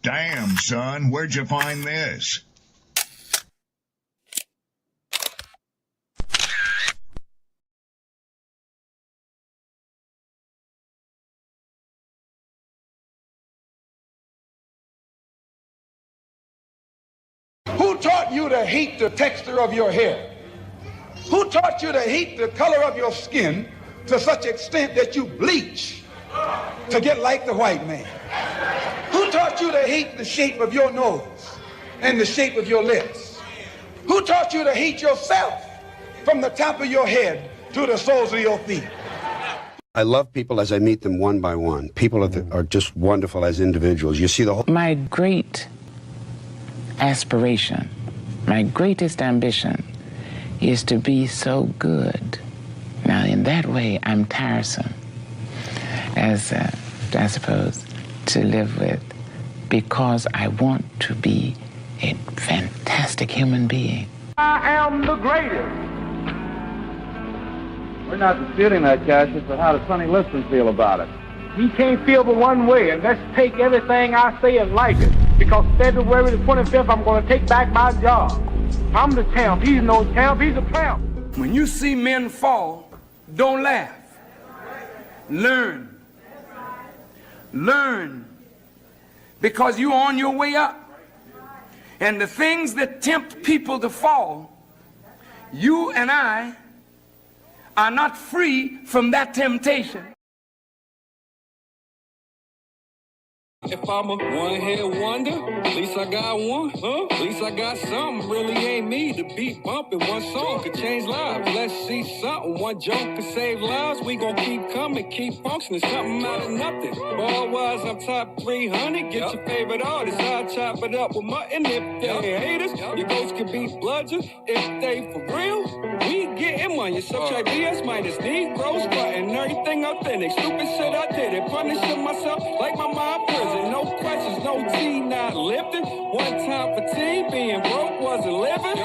Damn, son, where'd you find this? Who taught you to hate the texture of your hair? Who taught you to hate the color of your skin to such extent that you bleach to get like the white man? Who taught you to hate the shape of your nose and the shape of your lips? Who taught you to hate yourself from the top of your head to the soles of your feet? I love people as I meet them one by one. People are just wonderful as individuals. You see the whole... My great aspiration, my greatest ambition is to be so good. Now, in that way, I'm tiresome, as I suppose, to live with, because I want to be a fantastic human being. I am the greatest. We're not disputing that, Cassius, but how does Sonny Liston feel about it? He can't feel but one way, and let's take everything I say and like it. Because February the 25th, I'm going to take back my job. I'm the champ. He's no champ. He's a tramp. When you see men fall, don't laugh. Learn. Learn. Because you're on your way up. And the things that tempt people to fall, you and I are not free from that temptation. If I'm a one-hit wonder, at least I got one, huh? At least I got something, really ain't me. The beat bumping, one song could change lives. Let's see something, one joke could save lives. We gon' keep coming, keep functioning, something out of nothing. Ball-wise, I'm top 300, get your favorite artist. I'll chop it up with mutton if they haters. Your ghost could be bludgeon if they for real. We getting money, subtract BS minus Negroes, cutting everything authentic. Stupid shit I did it, punishing myself like my mind prison. No questions, no tea, not lifting. One time for tea, being broke wasn't living.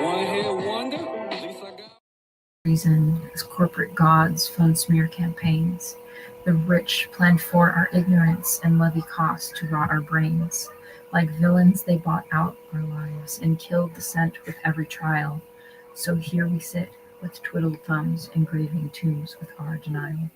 One hit wonder, at least I got. Reason as corporate gods fund smear campaigns. The rich planned for our ignorance and levy costs to rot our brains. Like villains, they bought out our lives and killed dissent with every trial. So here we sit with twiddled thumbs, engraving tombs with our denial.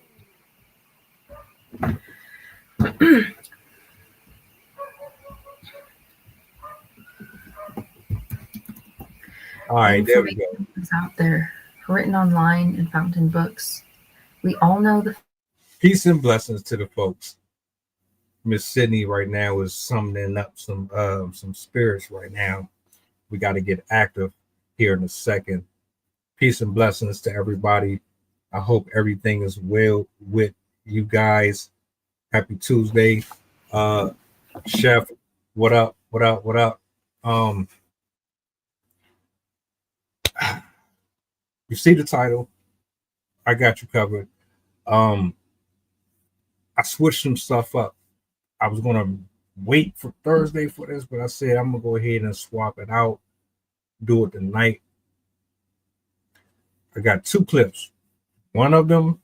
All right, there we go. Is out there, written online and found in books. We all know the Peace and blessings to the folks. Miss Sydney right now is summoning up some spirits right now. We got to get active here in a second. Peace and blessings to everybody. I hope everything is well with you guys. Happy Tuesday. Chef, what up? What up? What up? You see the title. I got you covered. I switched some stuff up. I was gonna wait for Thursday for this, but I said I'm gonna go ahead and swap it out, do it tonight. I got two clips. One of them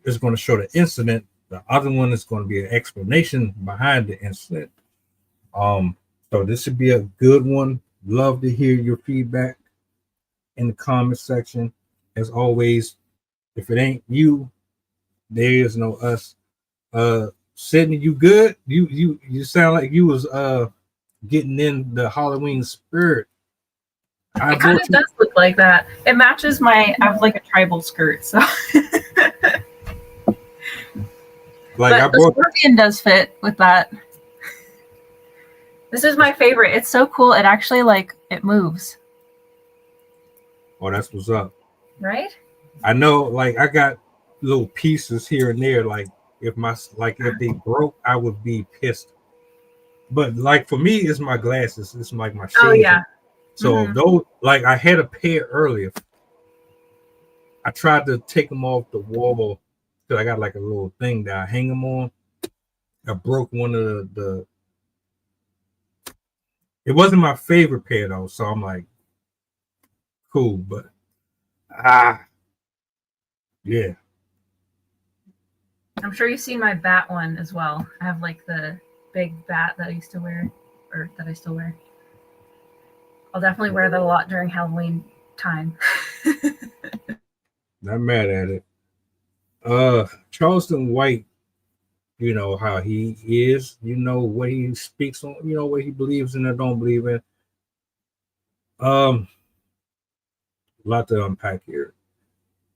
is going to show the incident. The other one is going to be an explanation behind the incident. So this should be a good one. Love to hear your feedback in the comment section. As always, if it ain't you, there is no us. Sydney, you good? You sound like you was getting in the Halloween spirit. It kind of does look like that. It matches I have like a tribal skirt, so but the scorpion does fit with that. This is my favorite. It's so cool. It actually it moves. Oh, that's what's up. Right? I know, I got little pieces here and there. If they broke, I would be pissed. But for me, it's my glasses. It's my shades. Oh yeah. So those, I had a pair earlier. I tried to take them off the wall because I got a little thing that I hang them on. I broke one of the. It wasn't my favorite pair though, so I'm like, cool, but yeah. I'm sure you've seen my bat one as well. I have the big bat that I used to wear, or that I still wear. I'll definitely wear that a lot during Halloween time. Not mad at it. Charleston White, you know how he is, you know what he speaks on, you know what he believes in or don't believe in. A lot to unpack here.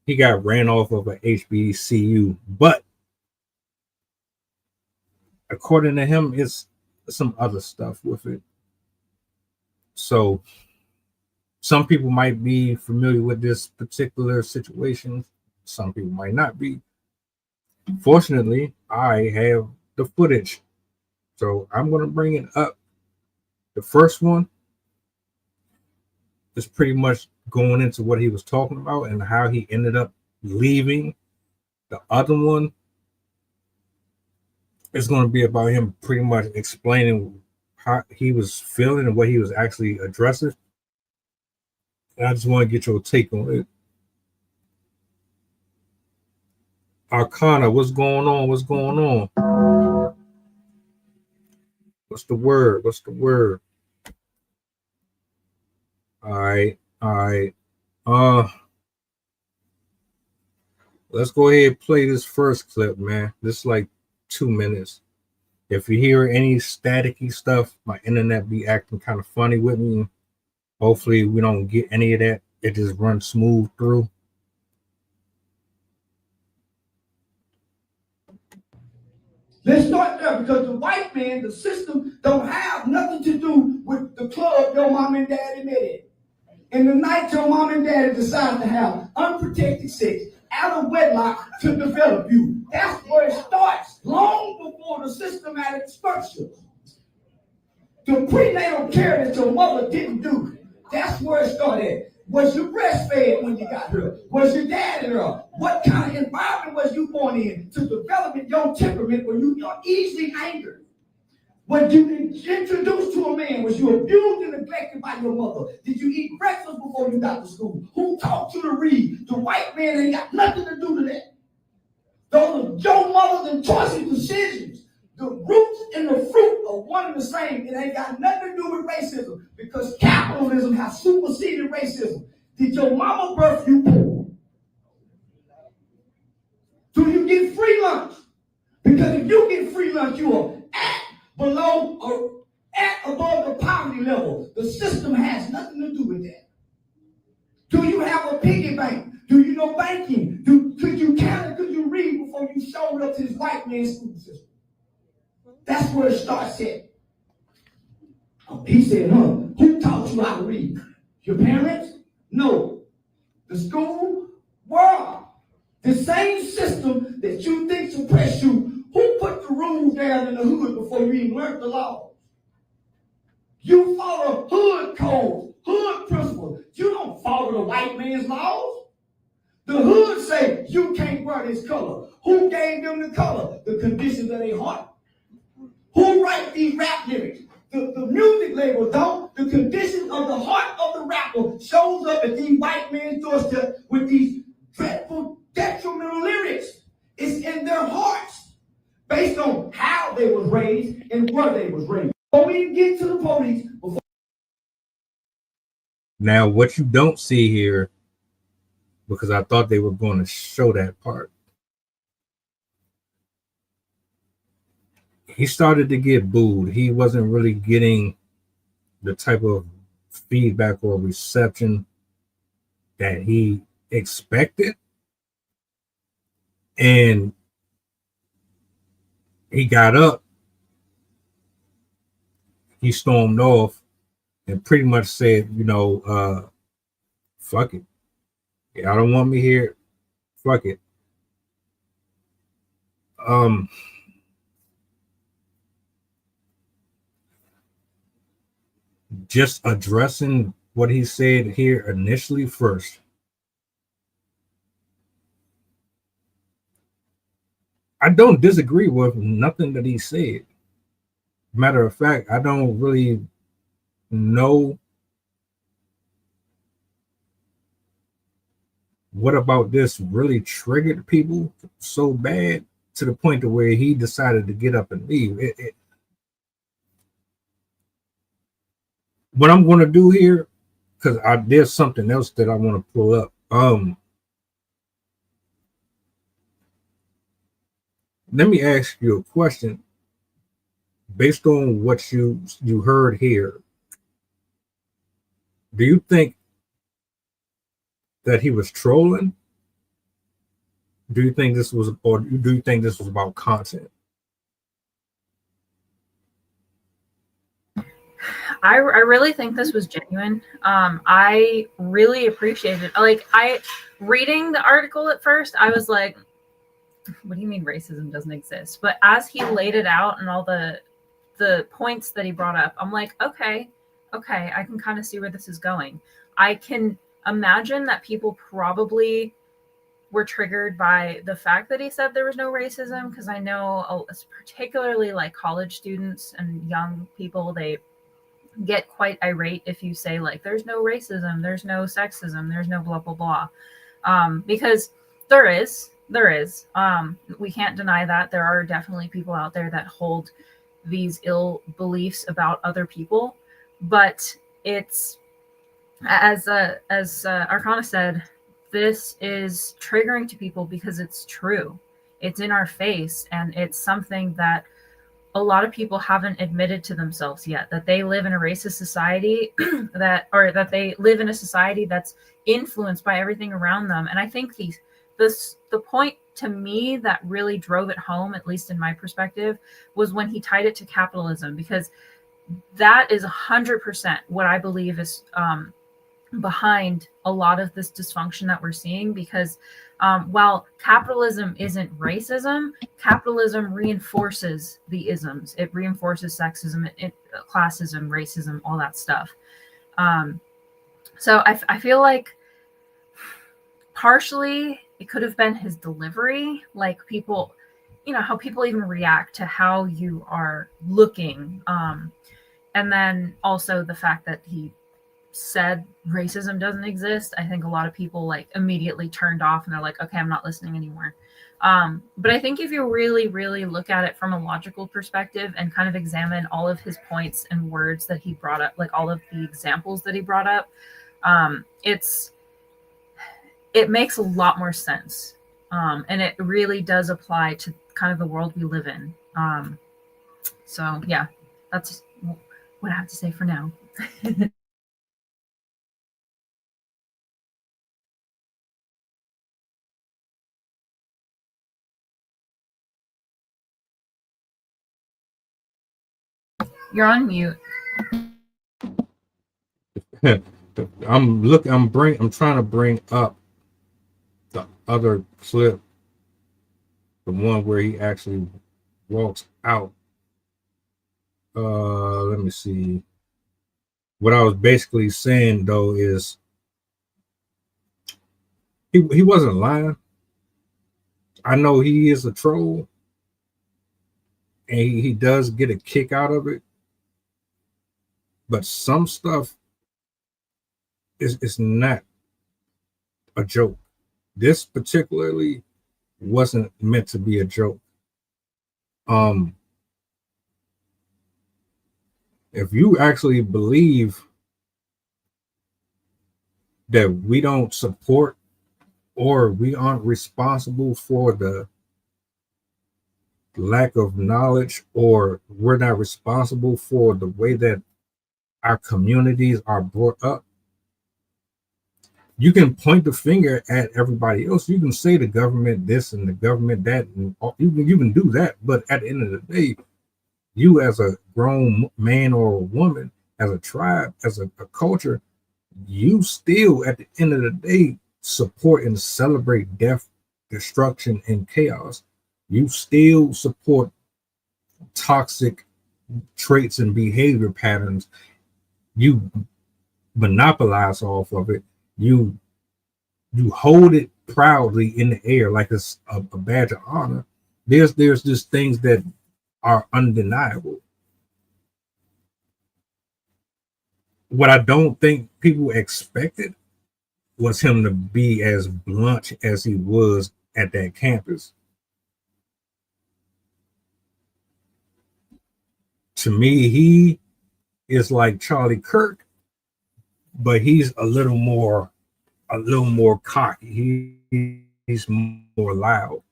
He got ran off of a HBCU, but according to him, it's some other stuff with it. So some people might be familiar with this particular situation. Some people might not be. Fortunately, I have the footage. So I'm going to bring it up. The first one is pretty much going into what he was talking about and how he ended up leaving. The other one is going to be about him pretty much explaining how he was feeling and what he was actually addressing. And I just want to get your take on it. Arcana, what's going on? What's going on? What's the word? What's the word? All right. Let's go ahead and play this first clip, man. This is like 2 minutes. If you hear any staticky stuff, my internet be acting kind of funny with me. Hopefully we don't get any of that. It just runs smooth through. Let's start there, because the white man, the system, don't have nothing to do with the club your mom and daddy met in. And the night your mom and daddy decide to have unprotected sex out of wedlock to develop you. That's where it starts, long before the systematic structure. The prenatal care that your mother didn't do, that's where it started. Was you breastfed when you got her? Was your dad in her? What kind of environment was you born in to develop your temperament where you are easily angered? Was you introduced to a man? Was you abused and neglected by your mother? Did you eat breakfast before you got to school? Who taught you to read? The white man ain't got nothing to do to that. Those are your mother's and choices, decisions. The roots and the fruit are one and the same. It ain't got nothing to do with racism, because capitalism has superseded racism. Did your mama birth you poor? Do you get free lunch? Because if you get free lunch, you are at below or at above the poverty level. The system has nothing to do with that. Do you have a piggy bank? Do you know banking? Could you count it? Could you read before you showed up to this white man's school system? That's where it starts at. He said, who taught you how to read? Your parents? No. The school? World. The same system that you think suppressed you. Who put the rules down in the hood before you even learned the laws? You follow hood codes, hood principles. You don't follow the white man's laws. The hood say you can't wear this color. Who gave them the color? The conditions of their heart. Who write these rap lyrics? The music label don't. The condition of the heart of the rapper shows up at these white men's doorstep with these dreadful, detrimental lyrics. It's in their hearts, based on how they was raised and where they was raised. Before we get to the police. Now, what you don't see here, because I thought they were going to show that part, he started to get booed. He wasn't really getting the type of feedback or reception that he expected. And he got up, he stormed off and pretty much said, fuck it. Y'all don't want me here. Fuck it. Just addressing what he said here initially first. I don't disagree with nothing that he said. Matter of fact, I don't really know what about this really triggered people so bad to the point to where he decided to get up and leave. what I'm going to do here, because there's something else that I want to pull up. Let me ask you a question based on what you heard here. Do you think that he was trolling? Do you think this was about content? I really think this was genuine. I really appreciated it. Like, reading the article at first, I was like, what do you mean racism doesn't exist? But as he laid it out and all the points that he brought up, I'm like, okay, I can kind of see where this is going. I can imagine that people probably were triggered by the fact that he said there was no racism, because I know particularly like college students and young people, they get quite irate if you say like there's no racism, there's no sexism, there's no blah blah blah, because there is. We can't deny that there are definitely people out there that hold these ill beliefs about other people, but it's as Arcana said, this is triggering to people because it's true. It's in our face, and it's something that a lot of people haven't admitted to themselves yet, that they live in a racist society, that they live in a society that's influenced by everything around them. And I think the point to me that really drove it home, at least in my perspective, was when he tied it to capitalism, because that is 100% what I believe is behind a lot of this dysfunction that we're seeing. Because while capitalism isn't racism, capitalism reinforces the isms. It reinforces sexism, classism, racism, all that stuff. So I feel like partially it could have been his delivery, like people, how people even react to how you are looking. And then also the fact that he said racism doesn't exist. I think a lot of people like immediately turned off and they're like, okay, I'm not listening anymore. But I think if you really, really look at it from a logical perspective and kind of examine all of his points and words that he brought up, like all of the examples that he brought up, it makes a lot more sense. And it really does apply to kind of the world we live in. So yeah, that's what I have to say for now. You're on mute. I'm trying to bring up the other clip, the one where he actually walks out. Let me see. What I was basically saying though is he wasn't lying. I know he is a troll, and he does get a kick out of it. But some stuff is not a joke. This particularly wasn't meant to be a joke. If you actually believe that we don't support or we aren't responsible for the lack of knowledge, or we're not responsible for the way that our communities are brought up, you can point the finger at everybody else. You can say the government this and the government that, and you can do that. But at the end of the day, you as a grown man or a woman, as a tribe, as a culture, you still at the end of the day support and celebrate death, destruction, and chaos. You still support toxic traits and behavior patterns. You monopolize off of it. You hold it proudly in the air like it's a badge of honor. There's just things that are undeniable. What I don't think people expected was him to be as blunt as he was at that campus. To me, he is like Charlie Kirk but he's a little more cocky. He's more loud.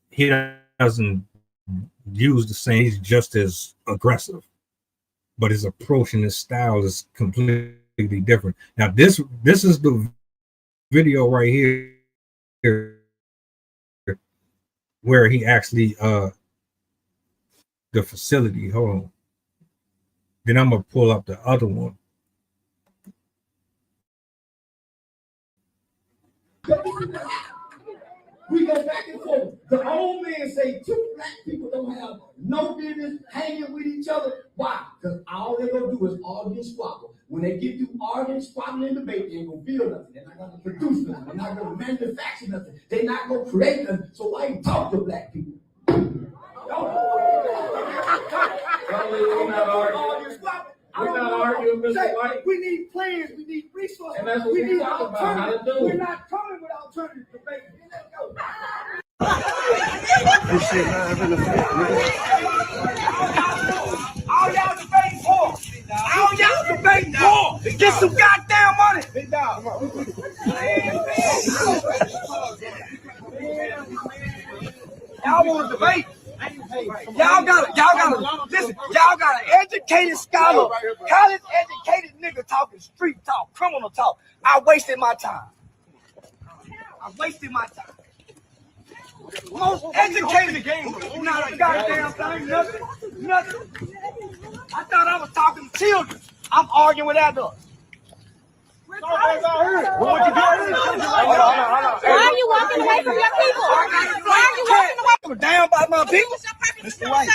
He doesn't use the same. He's just as aggressive, but his approach and his style is completely different. Now, this is the video right here where he actually the facility. Hold on. Then I'm gonna pull up the other one. We go back and forth. The old man say two black people don't have no business hanging with each other. Why? Because all they're gonna do is argue and squabble. When they get through arguing, squabbling, and debate, they ain't gonna build nothing. They're not gonna produce nothing. They're not gonna manufacture nothing. They're not gonna create nothing. So why you talk to black people? We're not arguing, Mr. White. We need plans. We need resources. And that's what we need alternatives. We're not coming with alternative debate. Let's go. All y'all debating for. All y'all debating for. Get some goddamn money. Big dog. Y'all want to debate? Y'all got listen, y'all got an educated scholar, college educated nigga talking street talk, criminal talk. I wasted my time. Most educated game, not a goddamn thing, nothing. I thought I was talking to children. I'm arguing with adults. Why are you walking away from your people? Why are you walking away? I'm down by my people. Mr. White.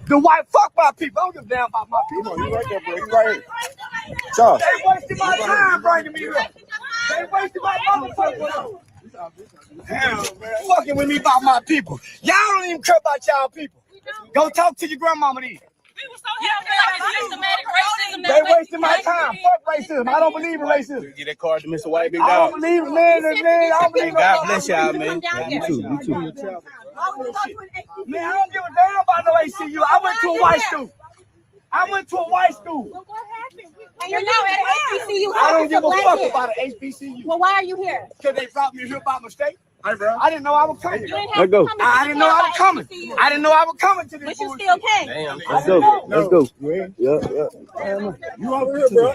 The white fuck my people. I don't give a damn about my people. You right there, bro. You right here. Charles. They wasted my time bringing me here. They wasted my motherfucking damn, man. Fucking with me about my people. Y'all don't even care about y'all people. Go talk to your grandmama then. They wasted my time. Fuck racism. I don't believe in racism. Get that card to Mr. White, big I dog. don't believe in man. I don't believe in God bless y'all, man. You too. Man, I don't give a damn about no HBCU. I went to a white school. Well, what happened? And you're now at an HBCU. I don't give a fuck about an HBCU. Well, why are you here? Because they brought me here by mistake. I didn't know I was coming. Let's go. I didn't know I was coming. I didn't know I was coming to this. But you still came. Damn. Let's go. Let's go. Yeah. You over here, bro.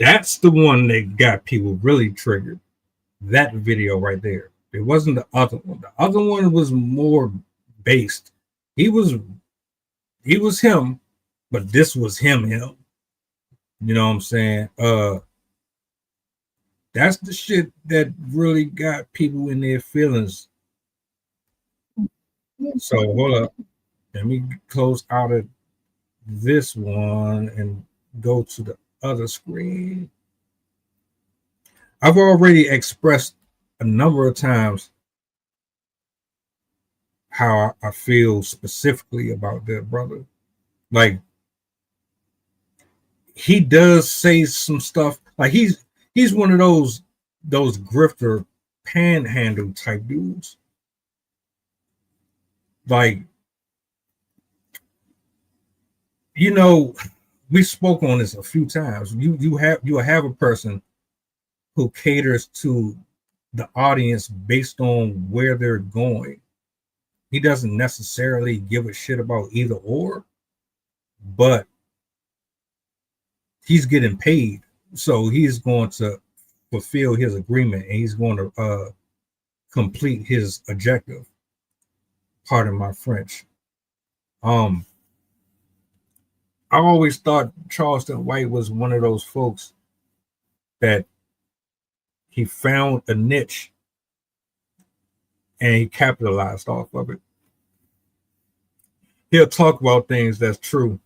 That's the one that got people really triggered. That video right there. It wasn't the other one. The other one was more based. He was him, but this was him. You know what I'm saying? That's the shit that really got people in their feelings. So hold up. Let me close out of this one and go to the other screen. I've already expressed a number of times how I feel specifically about that brother. Like, he does say some stuff. Like, he's one of those grifter panhandle type dudes. Like, you know, we spoke on this a few times. You have a person who caters to the audience based on where they're going. He doesn't necessarily give a shit about either or, but he's getting paid. So he's going to fulfill his agreement and he's going to complete his objective. Pardon my French. I always thought Charleston White was one of those folks that he found a niche and he capitalized off of it. He'll talk about things that's true.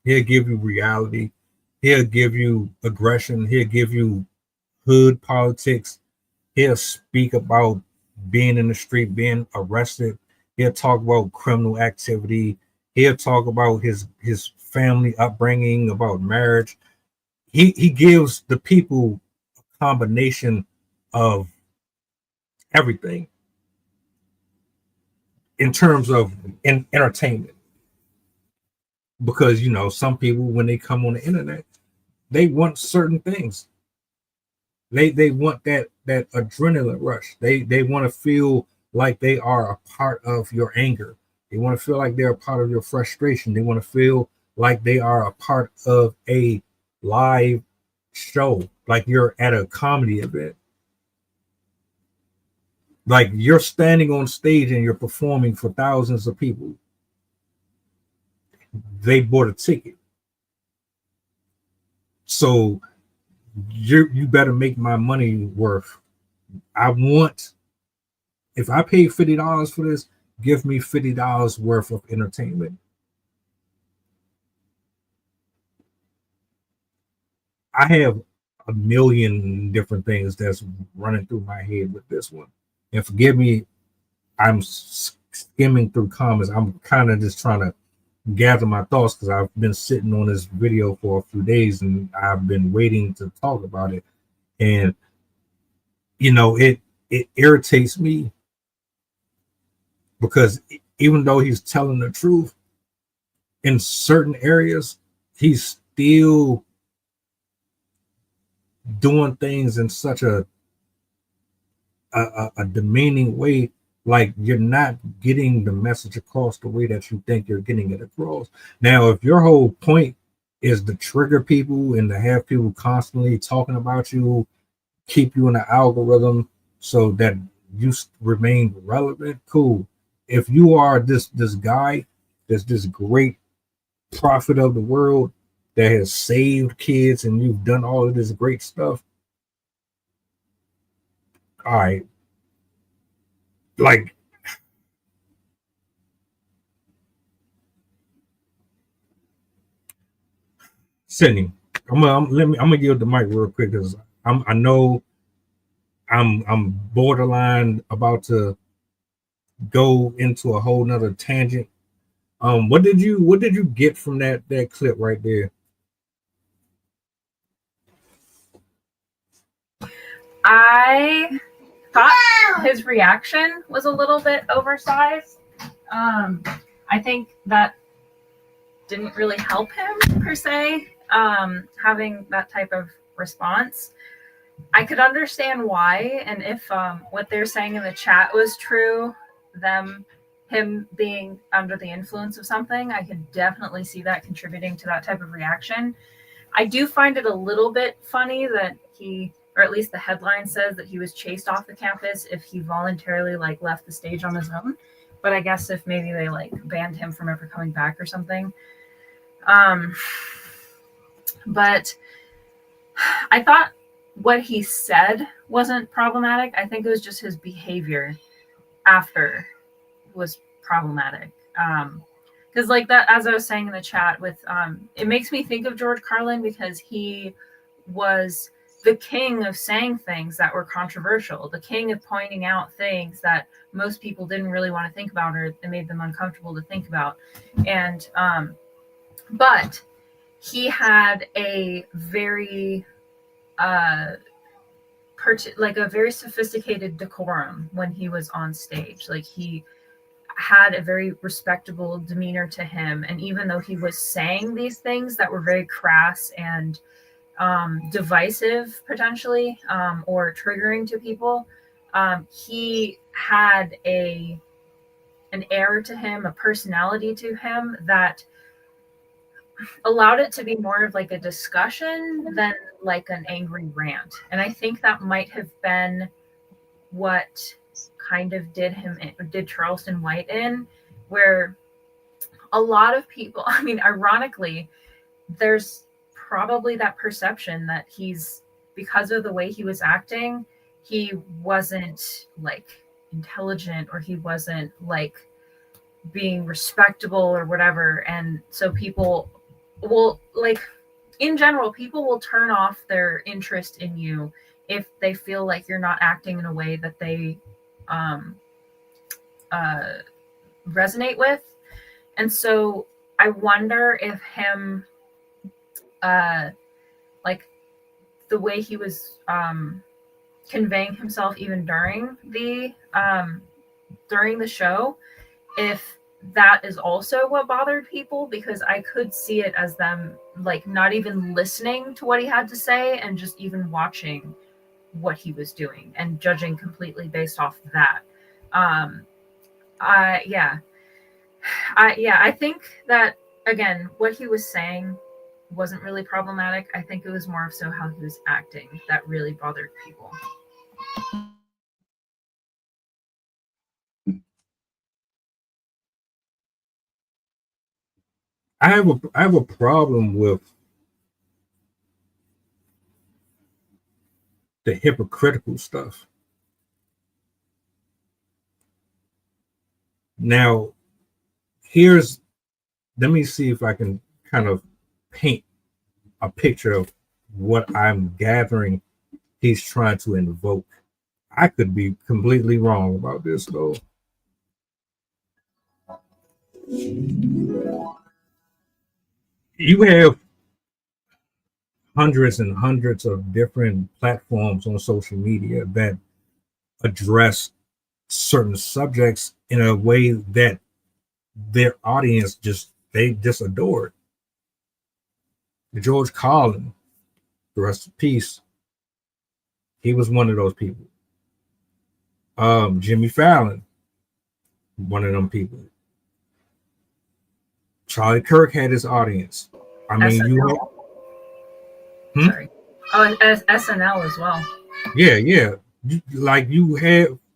He'll give you reality. He'll give you aggression. He'll give you hood politics. He'll speak about being in the street, being arrested. He'll talk about criminal activity. He'll talk about his family upbringing, about marriage. He gives the people a combination of everything. in terms of entertainment. Because, you know, some people, when they come on the internet, they want certain things. They want that adrenaline rush. They want to feel like they are a part of your anger. They want to feel like they're a part of your frustration. They want to feel like they are a part of a live show, like you're at a comedy event. Like you're standing on stage and you're performing for thousands of people. They bought a ticket. So you better make my money worth. I want, if I pay $50 for this, give me $50 worth of entertainment. I have a million different things that's running through my head with this one. And forgive me, I'm skimming through comments. I'm kind of just trying to gather my thoughts because I've been sitting on this video for a few days and I've been waiting to talk about it. And, you know, it irritates me because even though he's telling the truth, in certain areas, he's still doing things in such a demeaning way. Like you're not getting the message across the way that you think you're getting it across. Now, if your whole point is to trigger people and to have people constantly talking about you, keep you in the algorithm so that you remain relevant, cool. If you are this guy that's this great prophet of the world that has saved kids and you've done all of this great stuff, all right. Like, Sydney, I'm gonna give the mic real quick because I know I'm borderline about to go into a whole nother tangent. What did you get from that clip right there? I thought his reaction was a little bit oversized. I think that didn't really help him per se, having that type of response. I could understand why, and if what they're saying in the chat was true, him being under the influence of something, I could definitely see that contributing to that type of reaction. I do find it a little bit funny that he, or at least the headline says that he was chased off the campus if he voluntarily left the stage on his own. But I guess if maybe they banned him from ever coming back or something. But I thought what he said wasn't problematic. I think it was just his behavior after was problematic. Because that, as I was saying in the chat, with it makes me think of George Carlin because he was the king of saying things that were controversial, the king of pointing out things that most people didn't really want to think about or it made them uncomfortable to think about. And but he had a very a very sophisticated decorum when he was on stage. Like he had a very respectable demeanor to him, and even though he was saying these things that were very crass and divisive potentially, or triggering to people, he had an air to him, a personality to him that allowed it to be more of a discussion than an angry rant. And I think that might have been what kind of did Charleston White in, where a lot of people, I mean, ironically, there's probably that perception that because of the way he was acting, he wasn't intelligent, or he wasn't being respectable or whatever. And so people will in general, people will turn off their interest in you if they feel like you're not acting in a way that they resonate with. And so I wonder if him the way he was conveying himself even during the show, if that is also what bothered people, because I could see it as them like not even listening to what he had to say and just even watching what he was doing and judging completely based off that. I think that, again, what he was saying wasn't really problematic. I think it was more so how he was acting that really bothered people. I have a problem with the hypocritical stuff. Now, let me see if I can kind of paint a picture of what I'm gathering he's trying to invoke. I could be completely wrong about this, though. You have hundreds and hundreds of different platforms on social media that address certain subjects in a way that their audience they adore it. George Carlin, the rest in peace, he was one of those people. Jimmy Fallon, one of them people. Charlie Kirk had his audience. I mean, SNL. Sorry. Oh, and SNL as well. Yeah.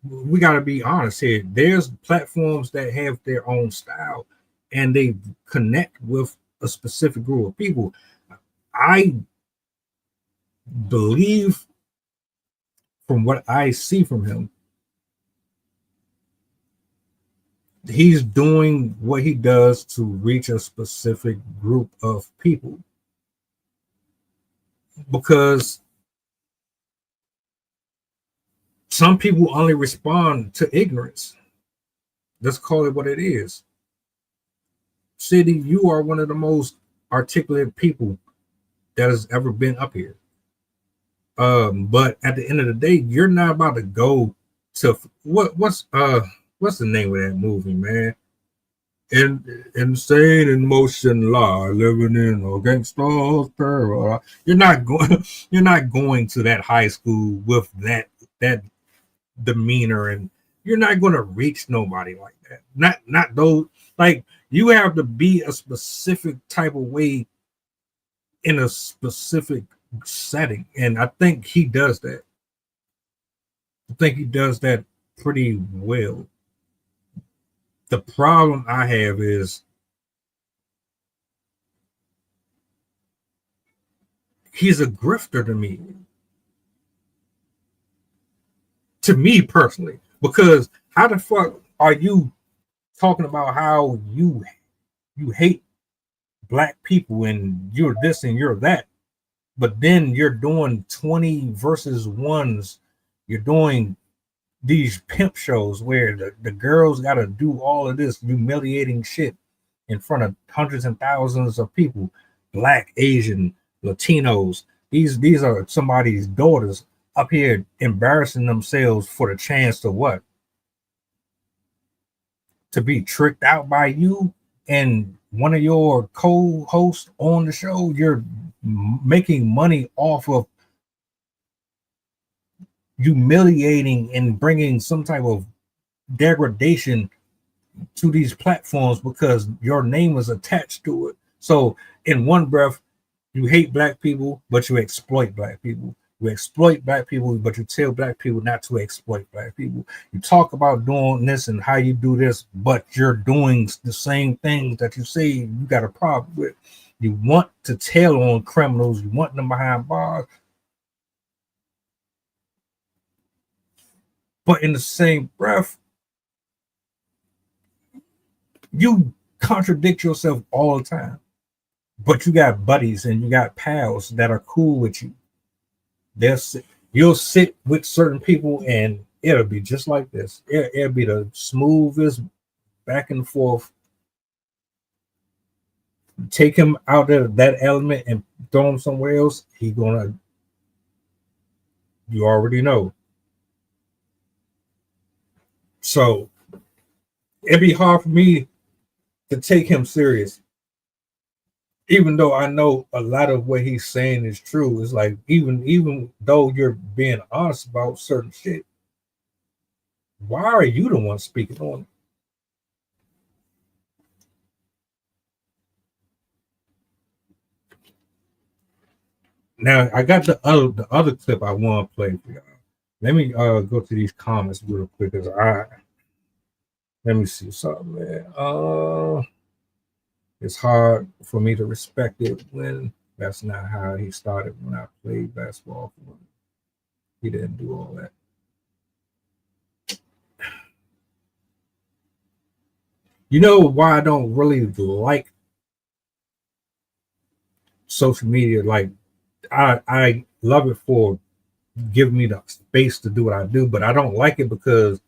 We got to be honest here. There's platforms that have their own style and they connect with a specific group of people. I believe, from what I see from him, he's doing what he does to reach a specific group of people. Because some people only respond to ignorance. Let's call it what it is. City, you are one of the most articulate people that has ever been up here. But at the end of the day, you're not about to go to what's the name of that movie, man? Insane in motion law, living in a gangster's paradise. You're not going to that high school with that demeanor, and you're not going to reach nobody like that. Not those. Like, you have to be a specific type of way in a specific setting, and I think he does that. I think he does that pretty well. The problem I have is he's a grifter to me. To me personally, because how the fuck are you talking about how you hate black people and you're this and you're that, but then you're doing 20 versus ones, you're doing these pimp shows where the girls got to do all of this humiliating shit in front of hundreds and thousands of people, black, Asian, Latinos. These are somebody's daughters up here embarrassing themselves for the chance to what? To be tricked out by you and one of your co-hosts on the show. You're making money off of humiliating and bringing some type of degradation to these platforms because your name is attached to it. So in one breath, you hate black people, but you exploit black people. You exploit black people, but you tell black people not to exploit black people. You talk about doing this and how you do this, but you're doing the same things that you say you got a problem with. You want to tell on criminals, you want them behind bars, but in the same breath, you contradict yourself all the time. But you got buddies and you got pals that are cool with you. You'll sit with certain people and it'll be just like this. It'll be the smoothest back and forth. Take him out of that element and throw him somewhere else. You already know. So it'd be hard for me to take him serious. Even though I know a lot of what he's saying is true, it's like even though you're being honest about certain shit, why are you the one speaking on it? Now I got the other clip I want to play for y'all. Let me go to these comments real quick because let me see something, man. It's hard for me to respect it when that's not how he started when I played basketball for him. He didn't do all that. You know why I don't really like social media? Like, I love it for giving me the space to do what I do, but I don't like it because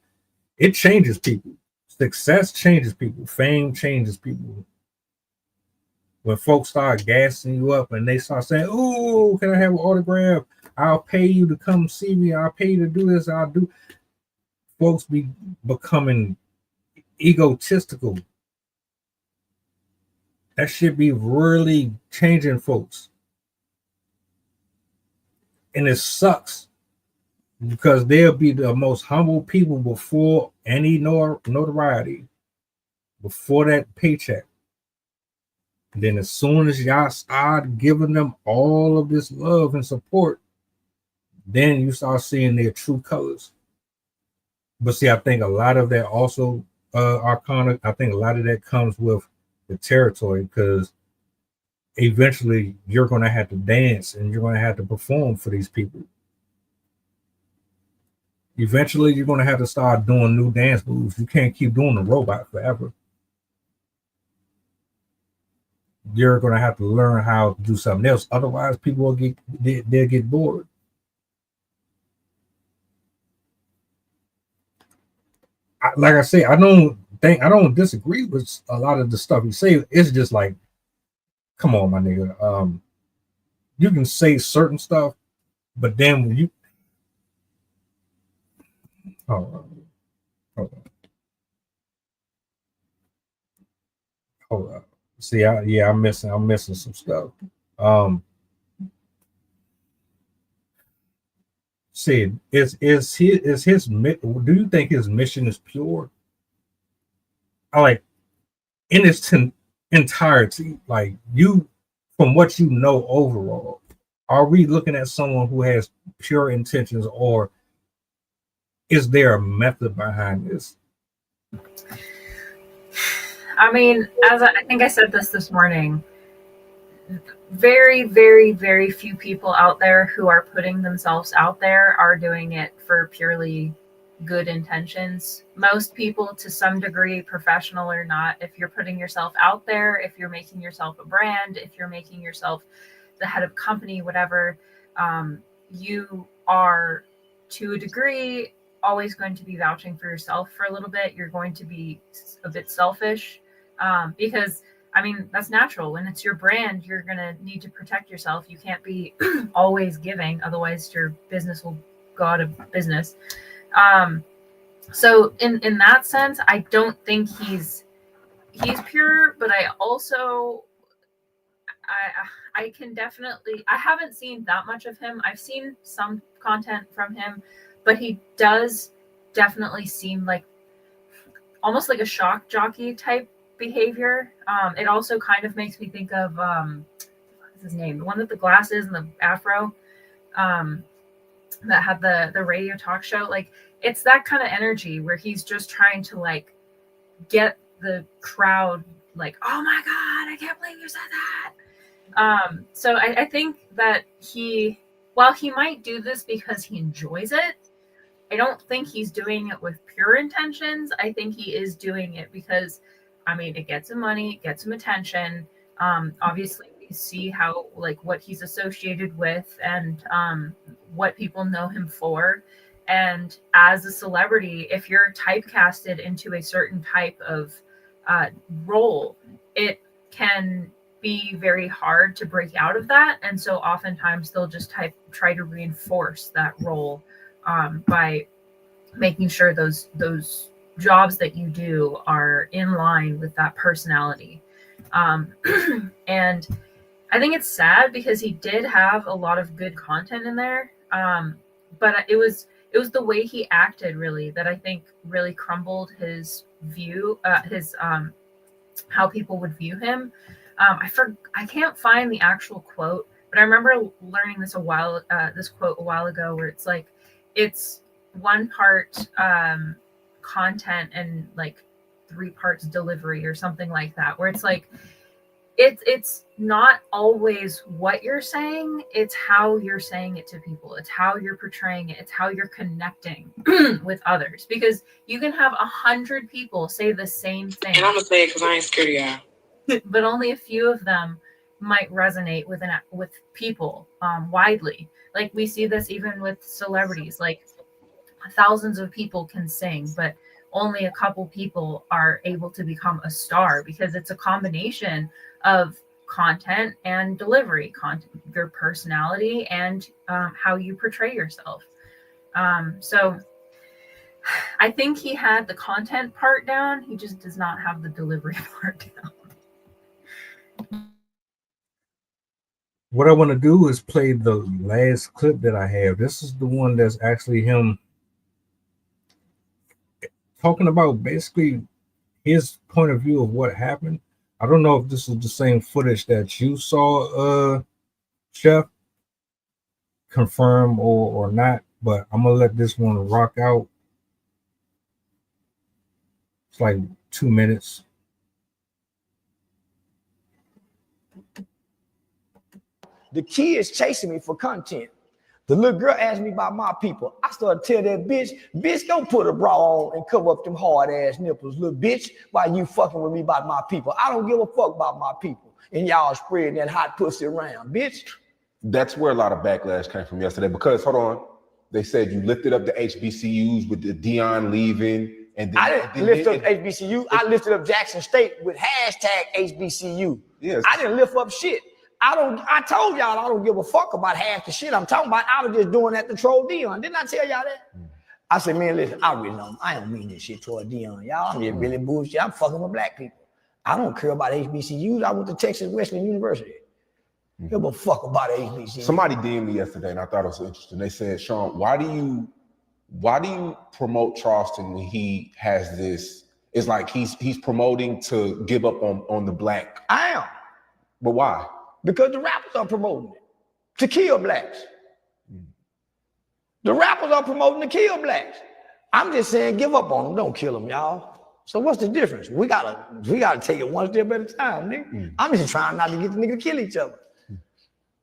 it changes people. Success changes people. Fame changes people. When folks start gassing you up and they start saying, "Oh, can I have an autograph? I'll pay you to come see me. I'll pay you to do this. I'll do." Folks be becoming egotistical. That should be really changing folks. And it sucks because they'll be the most humble people before any notoriety, before that paycheck. And then as soon as y'all start giving them all of this love and support, then you start seeing their true colors. But see, I think a lot of that also I think a lot of that comes with the territory, because eventually you're going to have to dance and you're going to have to perform for these people. Eventually you're going to have to start doing new dance moves. You can't keep doing the robot forever. You're going to have to learn how to do something else. Otherwise, people will they'll get bored. Like I say, I don't disagree with a lot of the stuff he say. It's just like, come on, my nigga. You can say certain stuff, but then when you hold on. See, I'm missing some stuff. See, is his do you think his mission is pure? I like in its entirety, like you, from what you know overall, are we looking at someone who has pure intentions, or is there a method behind this? I mean, as I think I said this morning, very, very, very few people out there who are putting themselves out there are doing it for purely good intentions. Most people, to some degree, professional or not, if you're putting yourself out there, if you're making yourself a brand, if you're making yourself the head of company, whatever, you are, to a degree, always going to be vouching for yourself for a little bit. You're going to be a bit selfish, because I mean, that's natural. When it's your brand, you're going to need to protect yourself. You can't be always giving, otherwise your business will go out of business. So in that sense, I don't think he's pure, but I also, I can definitely, I haven't seen that much of him. I've seen some content from him, but he does definitely seem like almost like a shock jockey type behavior. It also kind of makes me think of what's his name, the one with the glasses and the afro, that had the radio talk show. Like, it's that kind of energy where he's just trying to like get the crowd like, oh my god, I can't believe you said that. So I think that while he might do this because he enjoys it, I don't think he's doing it with pure intentions. I think he is doing it because, I mean, it gets him money, it gets him attention. Obviously, we see how, like, what he's associated with and what people know him for. And as a celebrity, if you're typecasted into a certain type of role, it can be very hard to break out of that. And so oftentimes they'll just try to reinforce that role by making sure those jobs that you do are in line with that personality. And I think it's sad because he did have a lot of good content in there. But it was the way he acted really that I think really crumbled his view, how people would view him. I can't find the actual quote, but I remember learning this quote a while ago, where it's like, it's one part content and like 3 parts delivery or something like that, where it's like, it's not always what you're saying, it's how you're saying it to people, it's how you're portraying it, it's how you're connecting with others, because you can have 100 people say the same thing, and I'm gonna say it because I ain't scared of y'all, but only a few of them might resonate with people widely. Like we see this even with celebrities, like thousands of people can sing, but only a couple people are able to become a star, because it's a combination of content and delivery, your personality, and how you portray yourself. So I think he had the content part down. He just does not have the delivery part down. What I want to do is play the last clip that I have. This is the one that's actually him talking about basically his point of view of what happened. I don't know if this is the same footage that you saw, Chef, confirm or not, but I'm gonna let this one rock out. It's like 2 minutes. The kids chasing me for content. The little girl asked me about my people. I started to tell that bitch, don't put a bra on and cover up them hard ass nipples, little bitch, while you fucking with me about my people. I don't give a fuck about my people. And y'all spreading that hot pussy around, bitch. That's where a lot of backlash came from yesterday, because hold on, they said you lifted up the HBCUs with the Dion leaving, and then, I didn't lift up HBCU. I lifted up Jackson State with hashtag HBCU. Yes. I didn't lift up shit. I told y'all I don't give a fuck about half the shit I'm talking about. I was just doing that to troll Dion. Didn't I tell y'all that? I said, man, listen, I really don't. I don't mean this shit toward Dion. Y'all, I'm just really bullshit. I'm fucking with black people. I don't care about HBCUs. I went to Texas Wesleyan University. Give a fuck about HBCUs. Somebody DM'd me yesterday, and I thought it was interesting. They said, Sean, why do you promote Charleston when he has this? It's like he's promoting to give up on the black. I am. But why? Because the rappers are promoting it to kill blacks. The rappers are promoting to kill blacks. I'm just saying, give up on them. Don't kill them, y'all. So what's the difference? We gotta take it one step at a time, nigga. I'm just trying not to get the nigga to kill each other.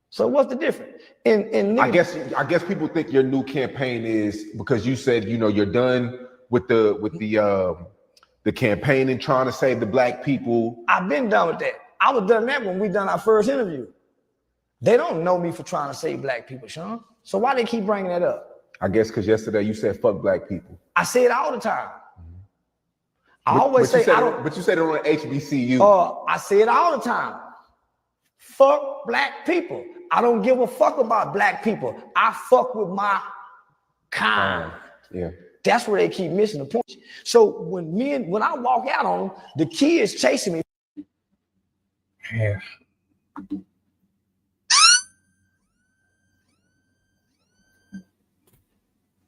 So what's the difference? And I guess people think your new campaign is because you said you're done with the campaign and trying to save the black people. I've been done with that. I was done that when we done our first interview. They don't know me for trying to save black people, Sean. So why they keep bringing that up? I guess because yesterday you said fuck black people. I say it all the time. I always say I don't. But you said it on HBCU. I say it all the time. Fuck black people. I don't give a fuck about black people. I fuck with my kind. Yeah. That's where they keep missing the point. So when I walk out on them, the kids chasing me. Yeah.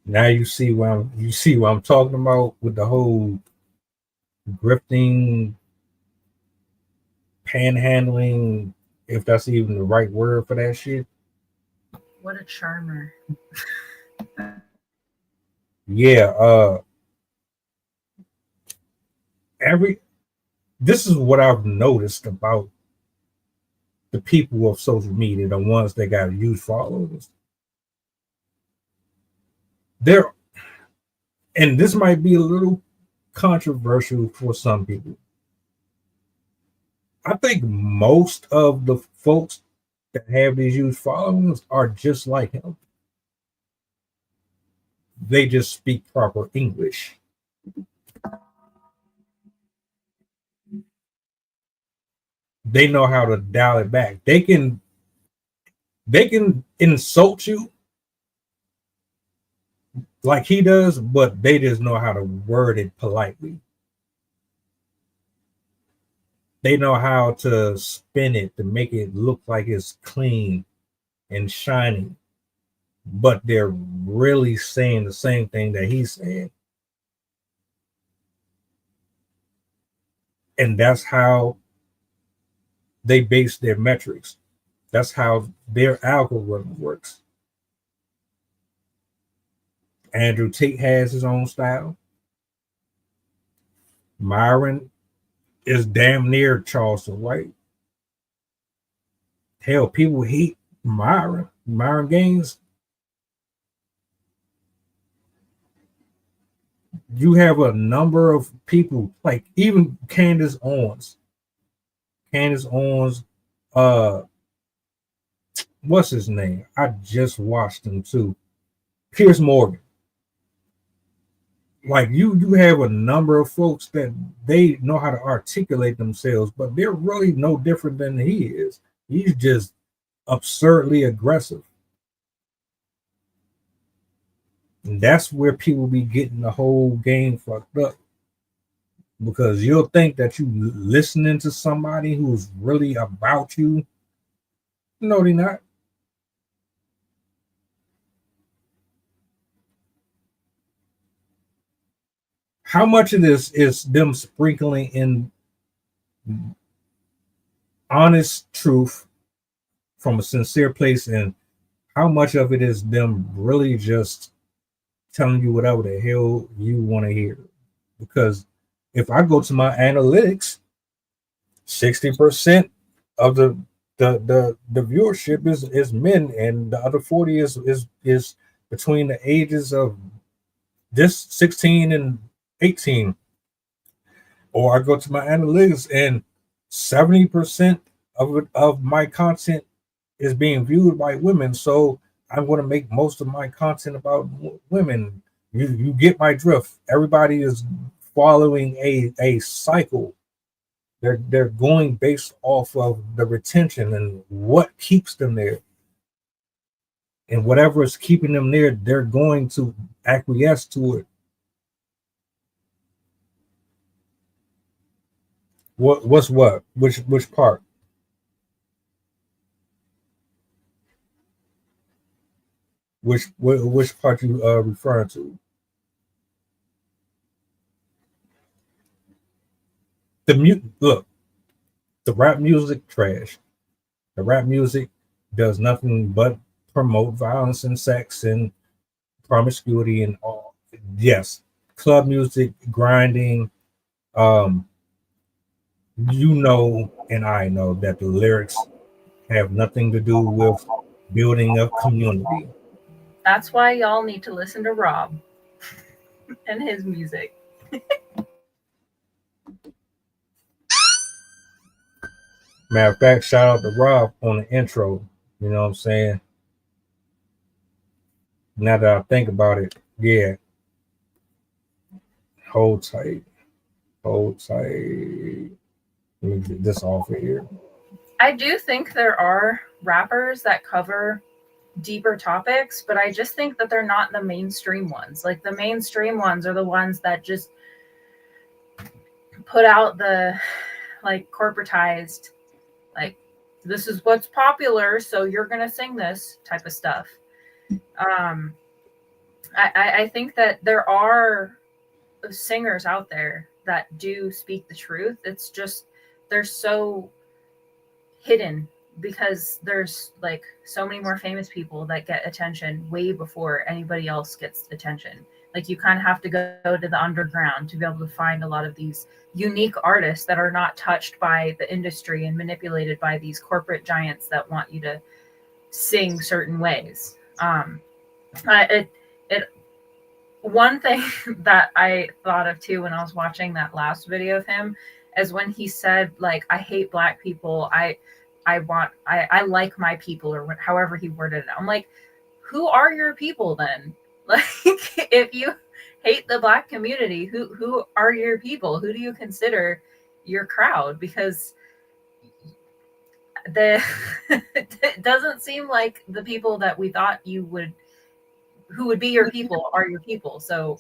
Now you see what I'm talking about with the whole grifting, panhandling, if that's even the right word for that shit. What a charmer. Yeah, this is what I've noticed about the people of social media, the ones that got huge followers. And this might be a little controversial for some people. I think most of the folks that have these huge followings are just like him. They just speak proper English. They know how to dial it back. They can insult you like he does, but they just know how to word it politely. They know how to spin it to make it look like it's clean and shiny, but they're really saying the same thing that he's saying. And that's how they base their metrics. That's how their algorithm works. Andrew Tate has his own style. Myron is damn near Charleston White. Hell, people hate Myron Gaines. You have a number of people, like even Candace Owens, what's his name? I just watched him too. Piers Morgan. Like you have a number of folks that they know how to articulate themselves, but they're really no different than he is. He's just absurdly aggressive. And that's where people be getting the whole game fucked up. Because you'll think that you listening to somebody who's really about you. No, they're not. How much of this is them sprinkling in honest truth from a sincere place, and how much of it is them really just telling you whatever the hell you want to hear? Because if I go to my analytics, 60% of the viewership is men, and the other 40 is between the ages of this 16 and 18. Or I go to my analytics and 70% of my content is being viewed by women. So I'm going to make most of my content about women. You get my drift. Everybody is following a cycle. They're going based off of the retention and what keeps them there. And whatever is keeping them there, they're going to acquiesce to it. What's what? Which part? Which part you referring to? Look, the rap music trash. The rap music does nothing but promote violence and sex and promiscuity and all. Yes, club music, grinding. You know, and I know that the lyrics have nothing to do with building a community. That's why y'all need to listen to Rob and his music. Matter of fact, shout out to Rob on the intro. You know what I'm saying? Now that I think about it, yeah. Hold tight. Hold tight. Let me get this off of here. I do think there are rappers that cover deeper topics, but I just think that they're not the mainstream ones. Like the mainstream ones are the ones that just put out the like corporatized, like this is what's popular, so you're gonna sing this type of stuff. I think that there are singers out there that do speak the truth. It's just they're so hidden because there's like so many more famous people that get attention way before anybody else gets attention. Like you kind of have to go to the underground to be able to find a lot of these unique artists that are not touched by the industry and manipulated by these corporate giants that want you to sing certain ways. One thing that I thought of too when I was watching that last video of him is when he said, like, I hate black people. I like my people, or however he worded it. I'm like, who are your people then? Like, if you hate the black community, who are your people? Who do you consider your crowd? Because it doesn't seem like the people that we thought you would who would be your people are your people. So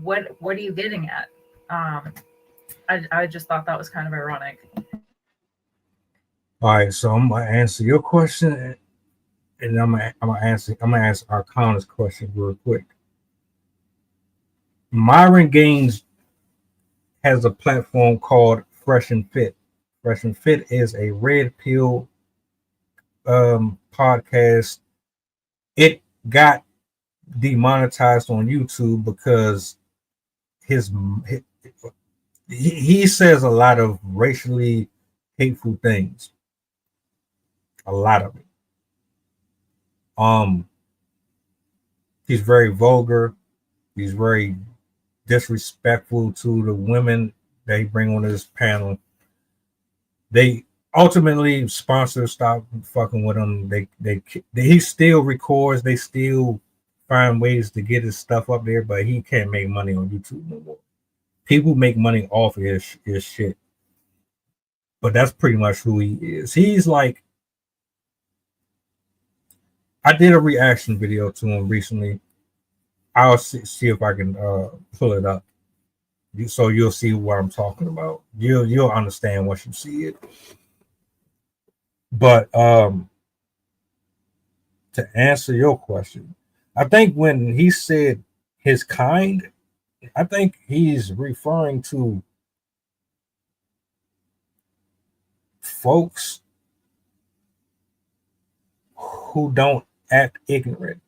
what are you getting at? I just thought that was kind of ironic. All right, so I'm gonna answer your question, and I'm gonna answer Arcana's question real quick. Myron Gaines has a platform called Fresh and Fit. Fresh and Fit is a red pill podcast. It got demonetized on YouTube because he says a lot of racially hateful things. A lot of it. He's very vulgar. He's very disrespectful to the women they bring on this panel. They ultimately sponsors stop fucking with him. He still records. They still find ways to get his stuff up there, but he can't make money on YouTube no more. People make money off of his shit, but that's pretty much who he is. He's like, I did a reaction video to him recently. I'll see if I can pull it up, so you'll see what I'm talking about. You'll understand once you see it. But to answer your question, I think when he said his kind, I think he's referring to folks who don't act ignorant,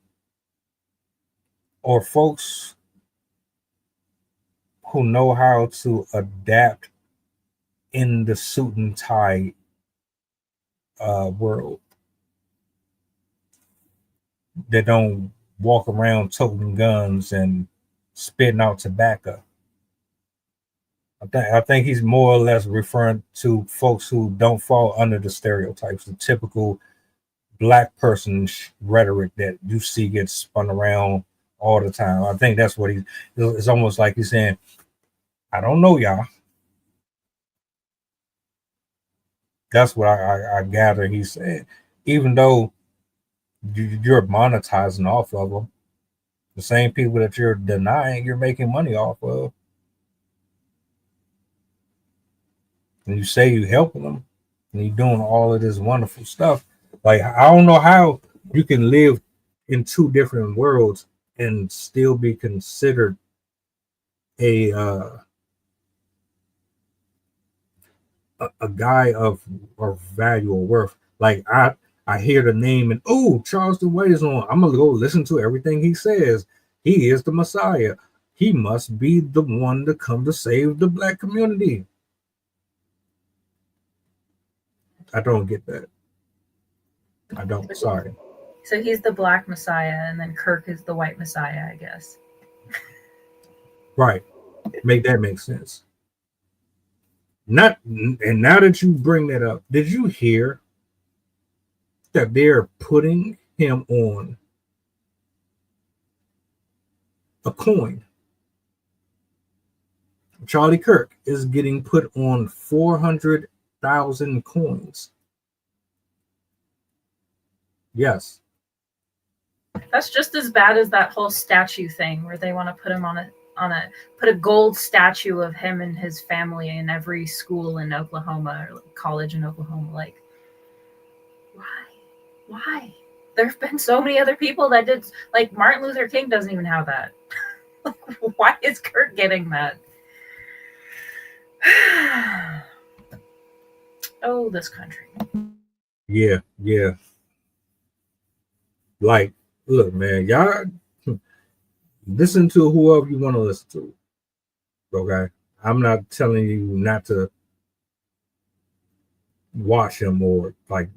or folks who know how to adapt in the suit and tie world, that don't walk around toting guns and spitting out tobacco. I think he's more or less referring to folks who don't fall under the stereotypes, the typical black person rhetoric that you see gets spun around all the time. I think that's what it's almost like he's saying, I don't know y'all. That's what I gather he's saying. Even though you're monetizing off of them, the same people that you're denying, you're making money off of. And you say you're helping them, and you're doing all of this wonderful stuff. Like, I don't know how you can live in two different worlds and still be considered a guy of value or worth. Like, I hear the name and, oh, Charleston White is on. I'm gonna go listen to everything he says. He is the Messiah. He must be the one to come to save the black community. I don't get that. I don't. Sorry. So he's the black Messiah, and then Kirk is the white Messiah, I guess. Right. Make sense. And now that you bring that up, did you hear that they're putting him on a coin? Charlie Kirk is getting put on 400,000 coins. Yes. That's just as bad as that whole statue thing where they want to put him on a gold statue of him and his family in every school in Oklahoma or college in Oklahoma. Like, why? There have been so many other people that did. Like, Martin Luther King doesn't even have that. Why is Kirk getting that? Oh, this country. Yeah. Like, look, man, y'all listen to whoever you want to listen to. Okay? I'm not telling you not to watch him or, like,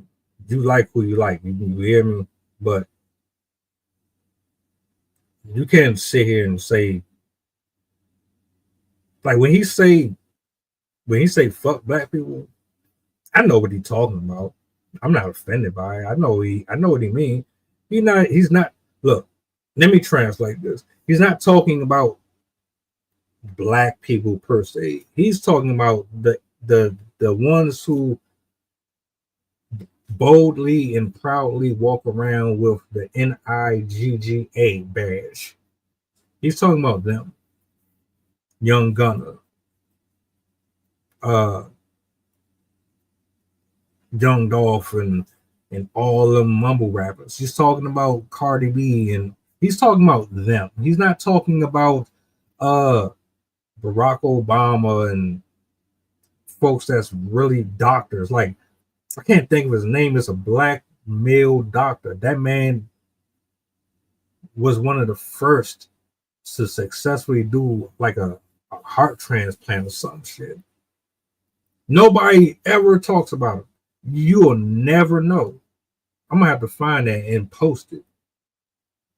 you like who you like. You hear me? But you can't sit here and say, like, when he say fuck black people, I know what he's talking about. I'm not offended by it. I know what he means. He's not. Look, let me translate this. He's not talking about black people per se. He's talking about the ones who boldly and proudly walk around with the NIGGA badge. He's talking about them. Young Gunner, Young Dolph, and all them mumble rappers. He's talking about Cardi B, and he's talking about them. He's not talking about Barack Obama and folks that's really doctors. Like, I can't think of his name. It's a black male doctor. That man was one of the first to successfully do like a heart transplant or some shit. Nobody ever talks about it. You'll never know. I'm gonna have to find that and post it.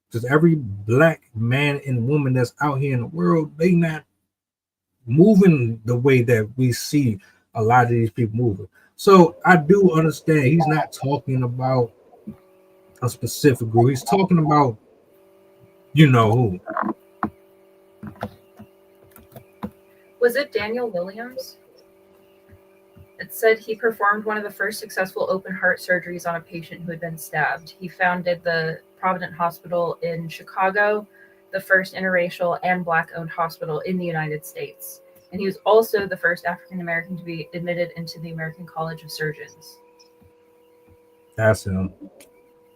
Because every black man and woman that's out here in the world, they not moving the way that we see a lot of these people moving. So I do understand he's not talking about a specific group. He's talking about you know who. Was it Daniel Williams? It said he performed one of the first successful open heart surgeries on a patient who had been stabbed. He founded the Provident Hospital in Chicago, the first interracial and Black-owned hospital in the United States. And he was also the first African-American to be admitted into the American College of Surgeons. That's him.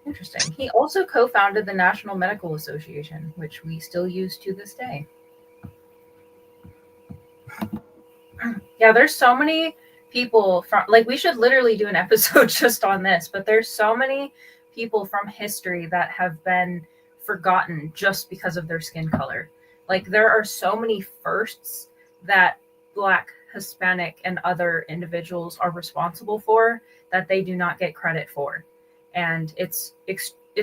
Interesting. He also co-founded the National Medical Association, which we still use to this day. Yeah, there's so many people from, like, we should literally do an episode just on this, but there's so many people from history that have been forgotten just because of their skin color. Like, there are so many firsts that Black, Hispanic, and other individuals are responsible for that they do not get credit for. And it's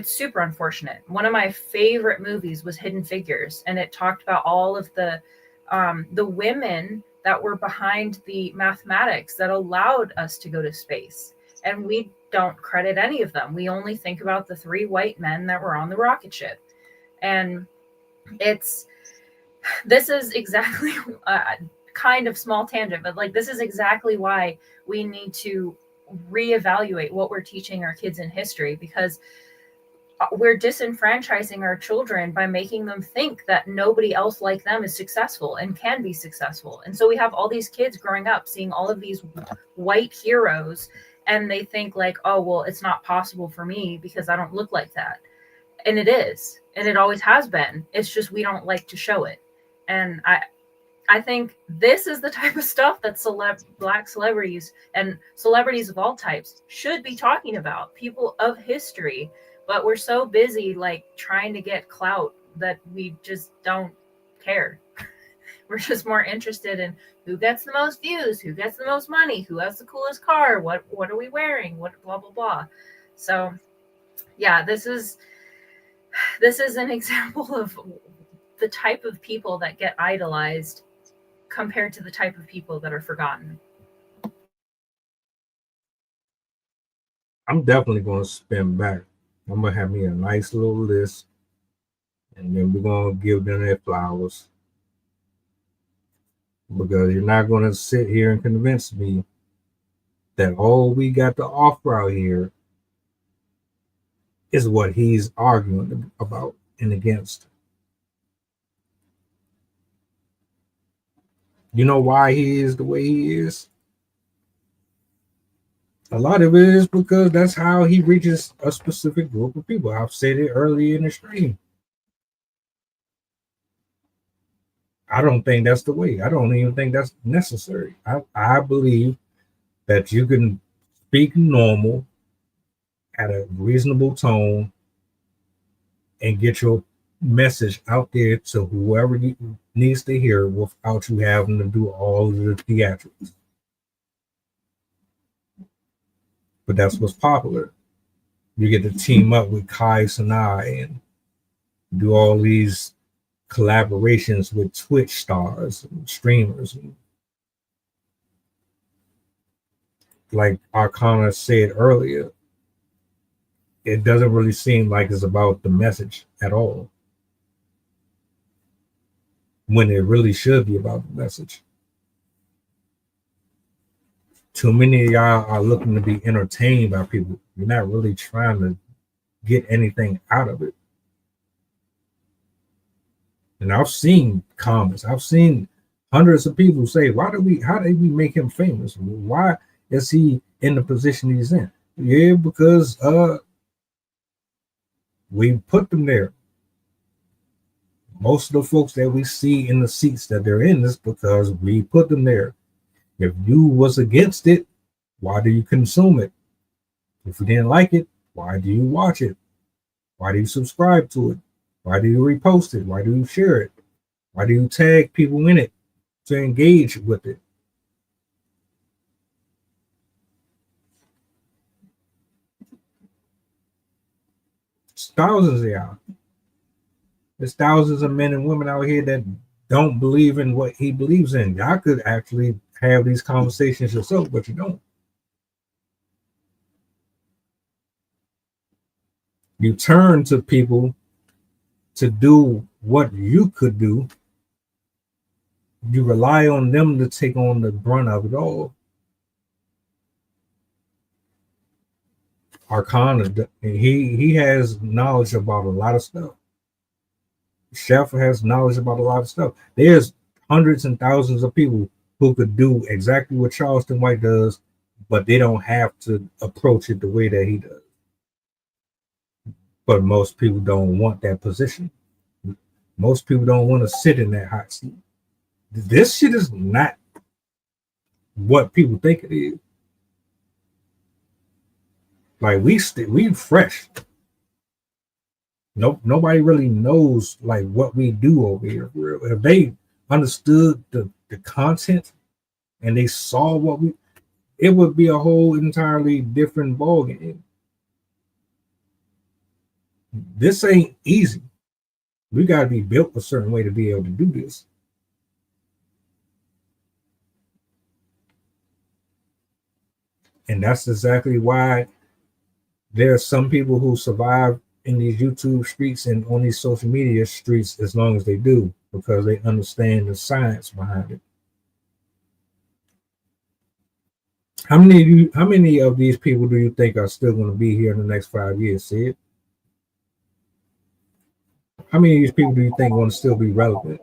super unfortunate. One of my favorite movies was Hidden Figures, and it talked about all of the women that were behind the mathematics that allowed us to go to space. And we don't credit any of them. We only think about the 3 white men that were on the rocket ship. And this is exactly kind of small tangent, but like, this is exactly why we need to reevaluate what we're teaching our kids in history, because we're disenfranchising our children by making them think that nobody else like them is successful and can be successful. And so we have all these kids growing up seeing all of these white heroes, and they think like, oh, well, it's not possible for me because I don't look like that. And it is, and it always has been. It's just we don't like to show it. And I think this is the type of stuff that Black celebrities and celebrities of all types should be talking about, people of history. But we're so busy like trying to get clout that we just don't care. We're just more interested in who gets the most views, who gets the most money, who has the coolest car, what are we wearing, what blah blah blah. So yeah, this is an example of the type of people that get idolized compared to the type of people that are forgotten. I'm definitely going to spin back. I'm going to have me a nice little list, and then we're going to give them their flowers. Because you're not going to sit here and convince me that all we got to offer out here is what he's arguing about and against. You know why he is the way he is? A lot of it is because that's how he reaches a specific group of people. I've said it earlier in the stream. I don't think that's the way. I don't even think that's necessary. I believe that you can speak normal at a reasonable tone and get your message out there to whoever needs to hear without you having to do all of the theatrics. But that's what's popular. You get to team up with Kai Sinai and do all these collaborations with Twitch stars and streamers. Like Arcana said earlier, it doesn't really seem like it's about the message at all, when it really should be about the message. too many of y'all are looking to be entertained by people. You're not really trying to get anything out of it. And I've seen comments. I've seen hundreds of people say, how did we make him famous? Why is he in the position he's in? Yeah, because we put them there. Most of the folks that we see in the seats that they're in is because we put them there. If you was against it, why do you consume it? If you didn't like it, why do you watch it? Why do you subscribe to it? Why do you repost it? Why do you share it? Why do you tag people in it to engage with it? It's thousands of y'all. There's thousands of men and women out here that don't believe in what he believes in. Y'all could actually have these conversations yourself, but you don't. You turn to people to do what you could do. You rely on them to take on the brunt of it all. Arcana, he has knowledge about a lot of stuff. Chef has knowledge about a lot of stuff. There's hundreds and thousands of people who could do exactly what Charleston White does, but they don't have to approach it the way that he does. But most people don't want that position. Most people don't want to sit in that hot seat. This shit is not what people think it is. Like we fresh. Nobody really knows like what we do over here. If they understood the content and they saw what it would be a whole entirely different ballgame. This ain't easy. We got to be built a certain way to be able to do this. And that's exactly why there are some people who survive in these YouTube streets and on these social media streets as long as they do, because they understand the science behind it. How many of these people do you think are still going to be here in the next 5 years, Sid? How many of these people do you think are going to still be relevant?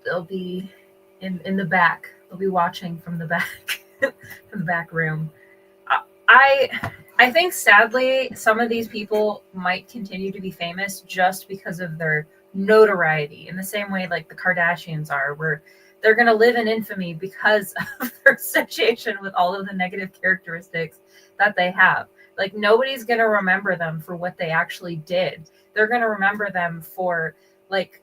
They'll be in the back. They'll be watching from the back, from the back room. I think sadly some of these people might continue to be famous just because of their notoriety, in the same way like the Kardashians are, where they're going to live in infamy because of their association with all of the negative characteristics that they have. Like nobody's going to remember them for what they actually did. They're going to remember them for like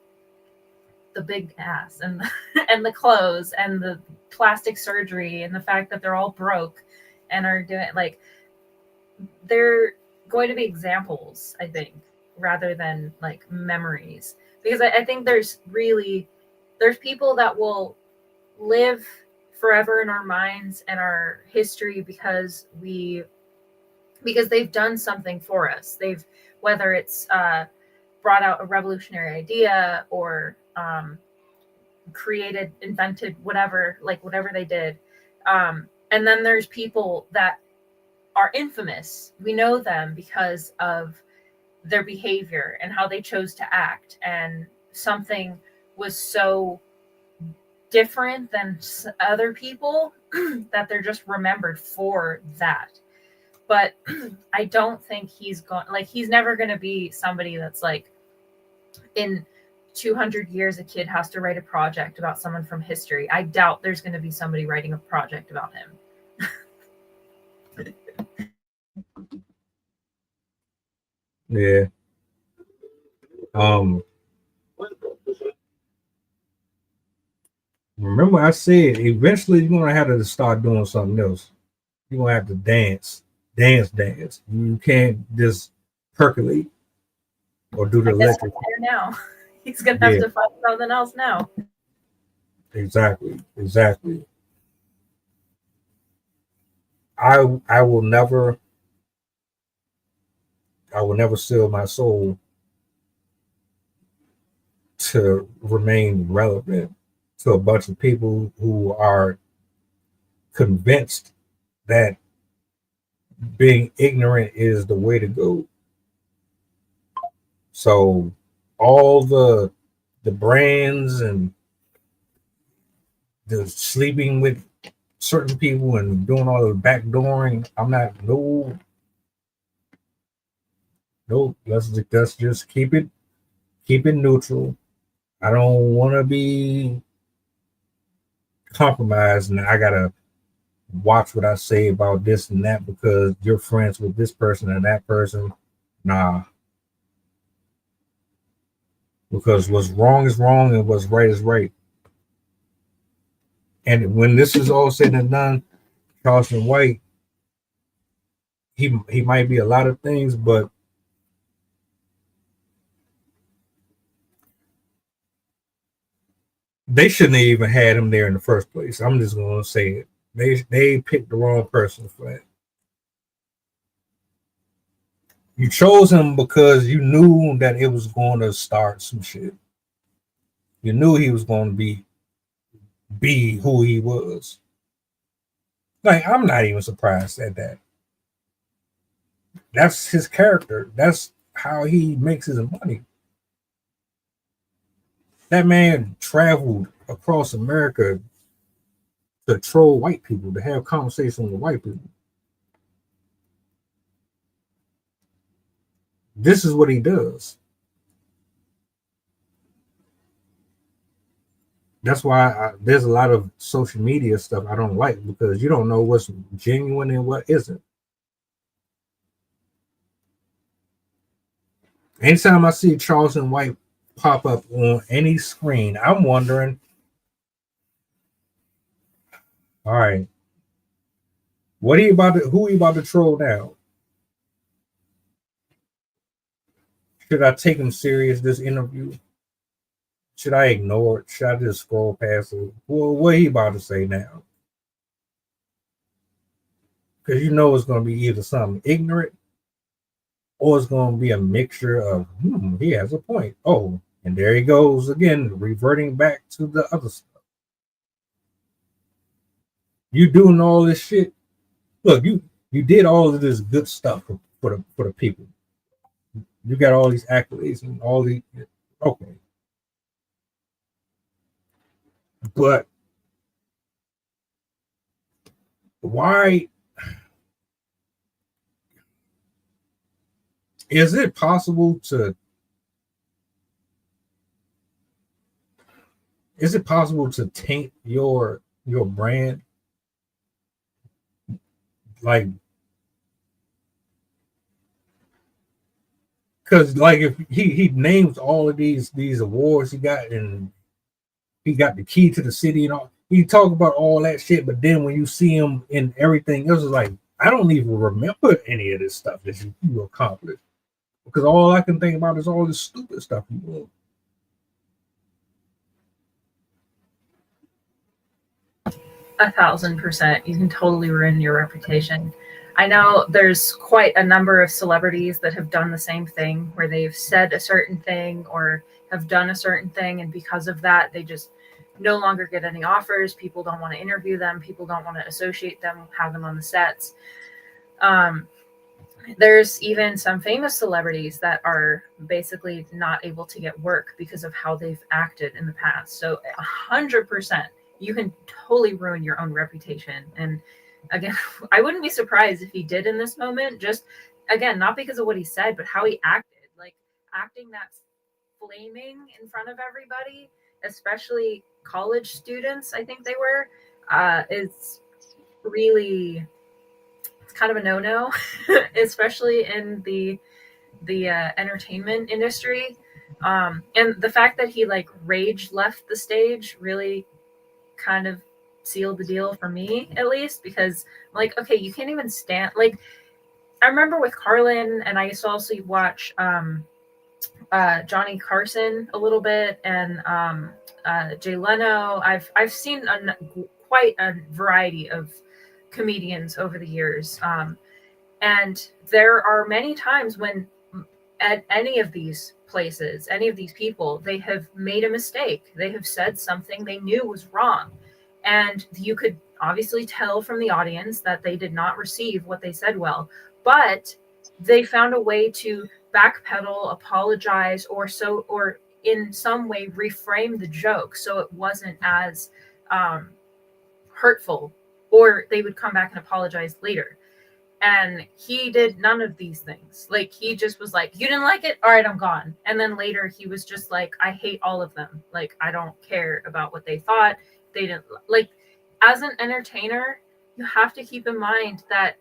the big ass and and the clothes and the plastic surgery and the fact that they're all broke and are doing like, they're going to be examples, I think, rather than like memories. Because I think there's people that will live forever in our minds and our history because they've done something for us. Whether it's brought out a revolutionary idea or invented whatever they did. And then there's people that are infamous. We know them because of their behavior and how they chose to act. And something was so different than other people that they're just remembered for that. But I don't think he's never going to be somebody that's like, in 200 years, a kid has to write a project about someone from history. I doubt there's going to be somebody writing a project about him. Yeah. Remember I said eventually you're gonna have to start doing something else. You're gonna have to dance. You can't just percolate or do the electric. Now he's gonna have to find something else now. Exactly. I will never sell my soul to remain relevant to a bunch of people who are convinced that being ignorant is the way to go. So all the brands and the sleeping with certain people and doing all the backdooring, I'm not no. Let's just keep it neutral. I don't want to be compromised, and I gotta watch what I say about this and that because you're friends with this person and that person. Nah, because what's wrong is wrong and what's right is right. And when this is all said and done, Charleston White, he might be a lot of things, but they shouldn't have even had him there in the first place. I'm just going to say it. They picked the wrong person for that. You chose him because you knew that it was going to start some shit. You knew he was going to be who he was. Like, I'm not even surprised at that. That's his character. That's how he makes his money. That man traveled across America to troll white people, to have conversations with white people. This is what he does. That's why there's a lot of social media stuff I don't like, because you don't know what's genuine and what isn't. Anytime I see Charleston White pop up on any screen, I'm wondering, all right, who are you about to troll now? Should I take him serious, this interview? Should I ignore it? Should I just scroll past it? Well, what are he about to say now? Because you know it's going to be either something ignorant or it's going to be a mixture of, he has a point. Oh, and there he goes again, reverting back to the other stuff. You doing all this shit. Look, you did all of this good stuff for the people. You got all these accolades and all these, okay. But why is it possible to taint your brand? Like, because like if he names all of these awards he got, and he got the key to the city and all, he talk about all that shit, but then when you see him in everything else, it's like, I don't even remember any of this stuff that you accomplished, because all I can think about is all this stupid stuff you do. A 1,000%. You can totally ruin your reputation. I know there's quite a number of celebrities that have done the same thing, where they've said a certain thing or have done a certain thing, and because of that, they just no longer get any offers. People don't want to interview them. People don't want to associate them, have them on the sets. There's even some famous celebrities that are basically not able to get work because of how they've acted in the past. So 100%, you can totally ruin your own reputation. And again, I wouldn't be surprised if he did in this moment, just again, not because of what he said, but how he acted. Like, acting that flaming in front of everybody, especially college students, I think they were, is really, it's kind of a no-no, especially in the entertainment industry. And the fact that he like rage left the stage really kind of sealed the deal for me, at least, because I'm like, okay, you can't even stand, like, I remember with Carlin, and I used to also watch Johnny Carson a little bit, and Jay Leno. I've seen quite a variety of comedians over the years, and there are many times when at any of these places, any of these people, they have made a mistake. They have said something they knew was wrong, and you could obviously tell from the audience that they did not receive what they said well, but they found a way to backpedal, apologize, or in some way reframe the joke so it wasn't as hurtful, or they would come back and apologize later. And he did none of these things. Like, he just was like, you didn't like it? All right, I'm gone. And then later he was just like, I hate all of them. Like, I don't care about what they thought. They didn't like, as an entertainer, you have to keep in mind that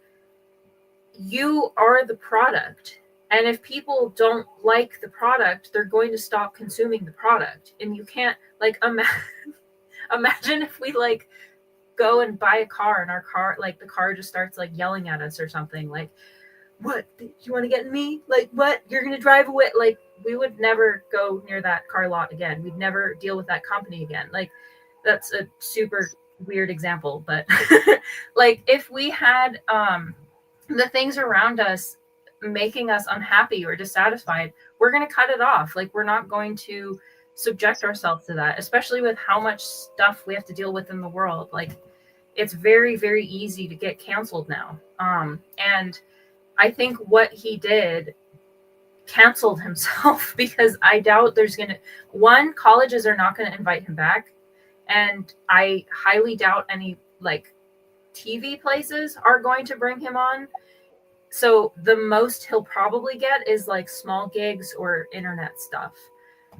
you are the product. And if people don't like the product, they're going to stop consuming the product. And you can't, like, imagine if we, like, go and buy a car and our car, like, the car just starts, like, yelling at us or something. Like, what? You want to get in me? Like, what? You're going to drive away? Like, we would never go near that car lot again. We'd never deal with that company again. Like, that's a super weird example. But, like, if we had the things around us making us unhappy or dissatisfied, we're going to cut it off. Like, we're not going to subject ourselves to that, especially with how much stuff we have to deal with in the world. Like, it's very, very easy to get canceled now. And I think what he did canceled himself, because I doubt there's colleges are not going to invite him back. And I highly doubt any, like, TV places are going to bring him on. So the most he'll probably get is, like, small gigs or internet stuff.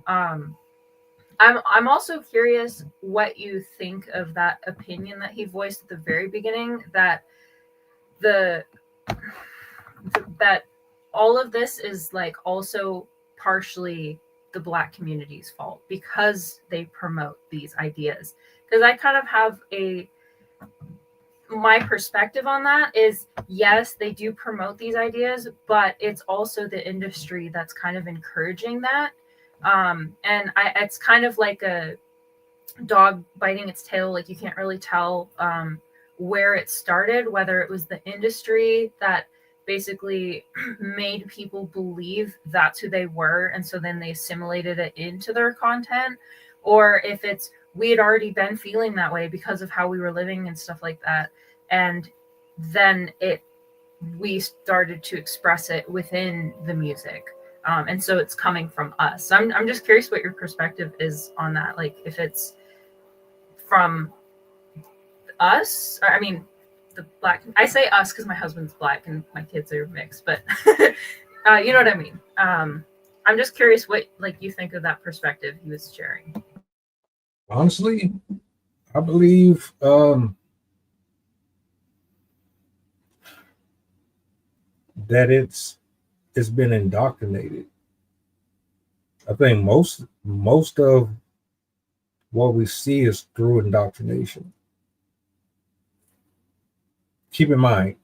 I'm also curious what you think of that opinion that he voiced at the very beginning, that that all of this is, like, also partially the Black community's fault because they promote these ideas. Because I kind of have my perspective on that is, yes, they do promote these ideas, but it's also the industry that's kind of encouraging that. And it's kind of like a dog biting its tail. Like, you can't really tell where it started, whether it was the industry that basically made people believe that's who they were, and so then they assimilated it into their content, or if it's we had already been feeling that way because of how we were living and stuff like that, and then we started to express it within the music. And so it's coming from us. So I'm just curious what your perspective is on that. Like, if it's from us, or, I mean, the Black, I say us because my husband's Black and my kids are mixed, but you know what I mean? I'm just curious what, like, you think of that perspective he was sharing. Honestly, I believe that it's been indoctrinated. I think most of what we see is through indoctrination. Keep in mind,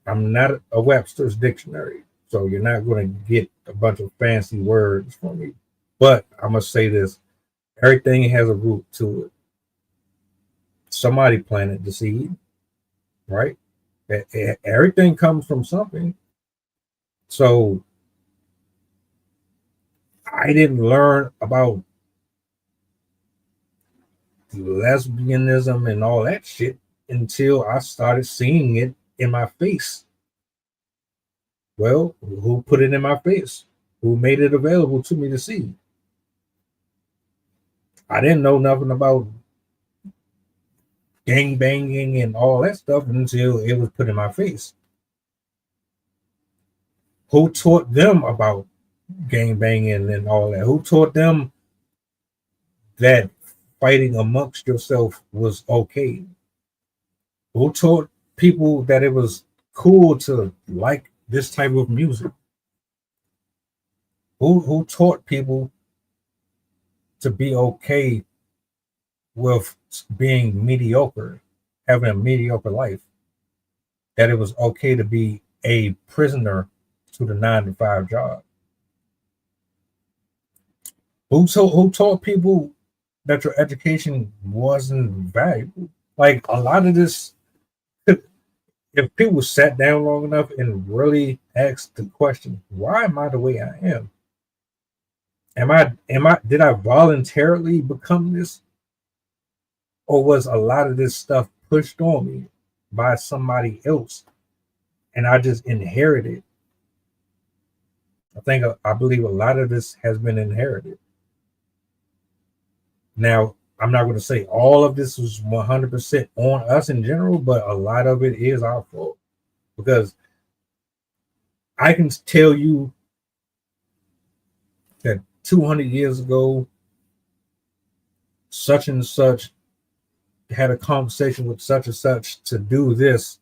I'm not a Webster's dictionary, so you're not going to get a bunch of fancy words from me. But I must say this, everything has a root to it. Somebody planted the seed, right? Everything comes from something. So I didn't learn about lesbianism and all that shit until I started seeing it in my face. Well, who put it in my face? Who made it available to me to see? I didn't know nothing about gang banging and all that stuff until it was put in my face. Who taught them about gang banging and all that? Who taught them that fighting amongst yourself was okay? Who taught people that it was cool to like this type of music? Who taught people to be okay with being mediocre, having a mediocre life? That it was okay to be a prisoner to the 9-to-5 job? Who taught people that your education wasn't valuable? Like, a lot of this, if people sat down long enough and really asked the question, why am I the way I am? Did I voluntarily become this? Or was a lot of this stuff pushed on me by somebody else, and I just inherited. I believe a lot of this has been inherited. Now, I'm not going to say all of this was 100% on us in general, but a lot of it is our fault, because I can tell you that 200 years ago, such and such had a conversation with such and such to do this,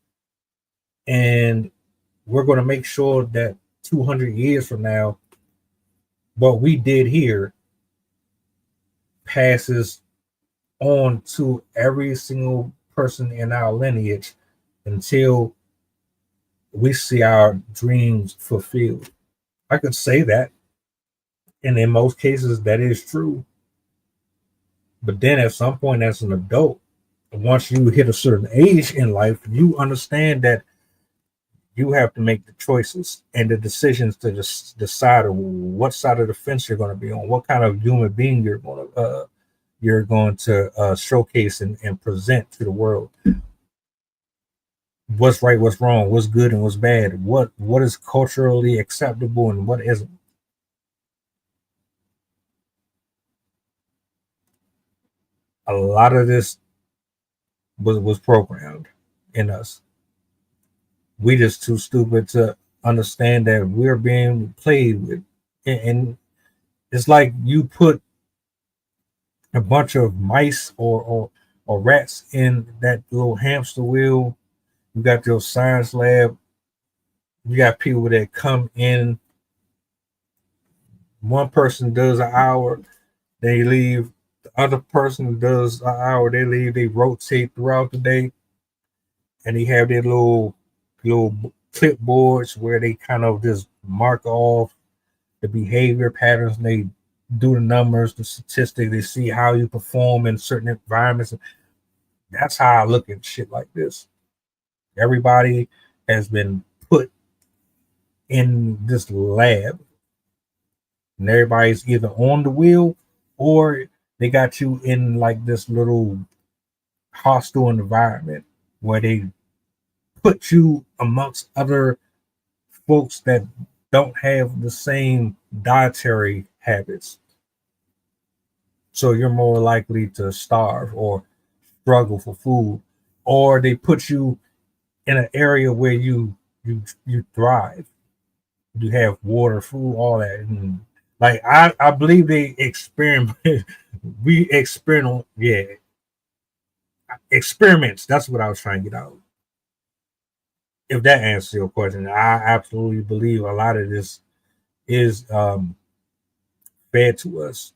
and we're going to make sure that 200 years from now, what we did here passes on to every single person in our lineage until we see our dreams fulfilled. I could say that, and in most cases that is true. But then at some point as an adult, once you hit a certain age in life, you understand that you have to make the choices and the decisions to just decide what side of the fence you're going to be on, what kind of human being you're going to showcase and present to the world. What's right, what's wrong, what's good and what's bad, what is culturally acceptable and what isn't. A lot of this was programmed in us. We just too stupid to understand that we're being played with. And it's like you put a bunch of mice or rats in that little hamster wheel. You got your science lab. You got people that come in. One person does an hour, they leave. The other person does an hour, they leave. They rotate throughout the day, and they have their little clipboards where they kind of just mark off the behavior patterns. They do the numbers, the statistics. They see how you perform in certain environments. That's how I look at shit like this. Everybody has been put in this lab, and everybody's either on the wheel or they got you in like this little hostile environment where they put you amongst other folks that don't have the same dietary habits. So you're more likely to starve or struggle for food, or they put you in an area where you thrive. You have water, food, all that. And like I believe they experiment. Experiments. That's what I was trying to get out. If that answers your question, I absolutely believe a lot of this is fed to us.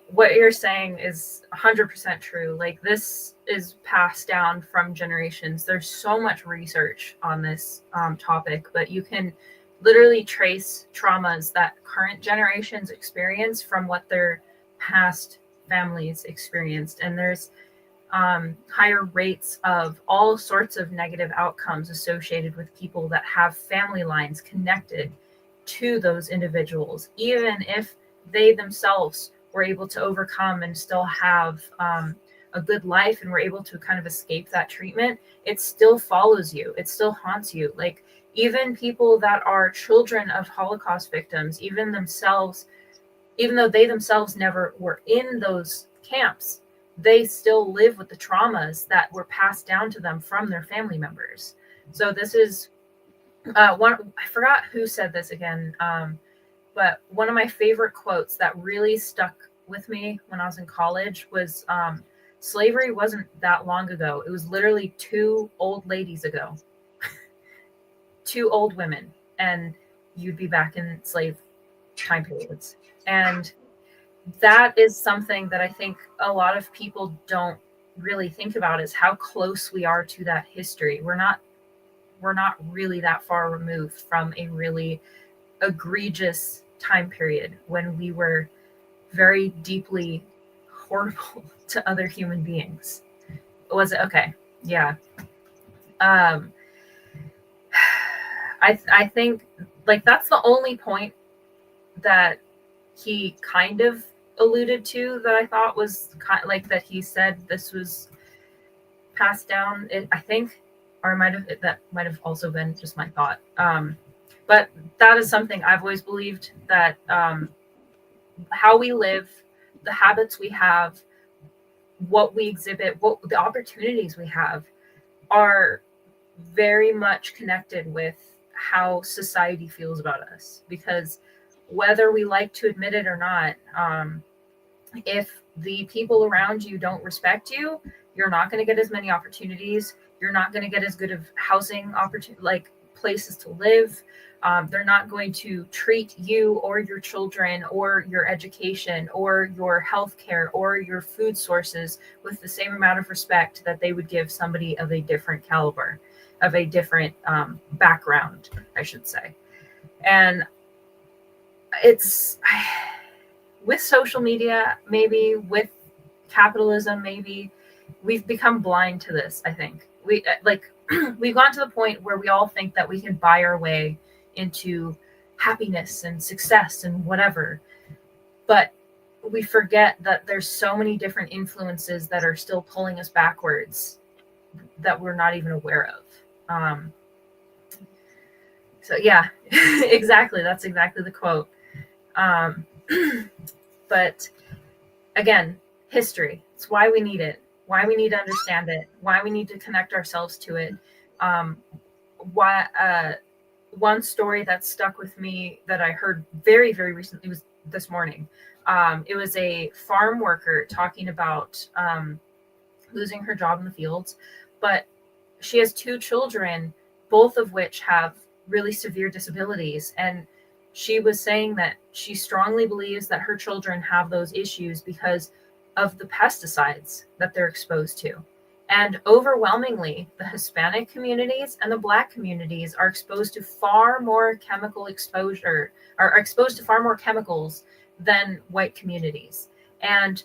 What you're saying is 100% true. Like, this is passed down from generations. There's so much research on this topic, but you can literally trace traumas that current generations experience from what their past families experienced. And there's higher rates of all sorts of negative outcomes associated with people that have family lines connected to those individuals, even if they themselves were able to overcome and still have a good life and were able to kind of escape that treatment. It still follows you. It still haunts you. Like, even people that are children of Holocaust victims, even though they themselves never were in those camps, they still live with the traumas that were passed down to them from their family members. So this is I forgot who said this again, but one of my favorite quotes that really stuck with me when I was in college was, slavery wasn't that long ago. It was literally 2 old ladies ago. 2 old women, and you'd be back in slave time periods. And that is something that I think a lot of people don't really think about, is how close we are to that history. We're not really that far removed from a really egregious time period when we were very deeply horrible to other human beings. Was it? Okay. Yeah. I think, like, that's the only point that he kind of alluded to that I thought was kind of like that he said this was passed down. I think, or that might have also been just my thought. But that is something I've always believed, that how we live, the habits we have, what we exhibit, what the opportunities we have are very much connected with how society feels about us. Because whether we like to admit it or not, if the people around you don't respect you, you're not going to get as many opportunities. You're not going to get as good of housing like places to live. They're not going to treat you or your children or your education or your health care or your food sources with the same amount of respect that they would give somebody of a different caliber, of a different background, I should say. And it's with social media, maybe with capitalism, maybe we've become blind to this. I think we've gone to the point where we all think that we can buy our way into happiness and success and whatever, but we forget that there's so many different influences that are still pulling us backwards that we're not even aware of. So yeah, exactly, that's exactly the quote. But again, history, it's why we need it, why we need to understand it, why we need to connect ourselves to it. One story that stuck with me that I heard very, very recently was this morning. It was a farm worker talking about losing her job in the fields, but she has 2 children, both of which have really severe disabilities. And she was saying that she strongly believes that her children have those issues because of the pesticides that they're exposed to. And overwhelmingly, the Hispanic communities and the Black communities are exposed to far more chemical exposure, are exposed to far more chemicals than white communities. And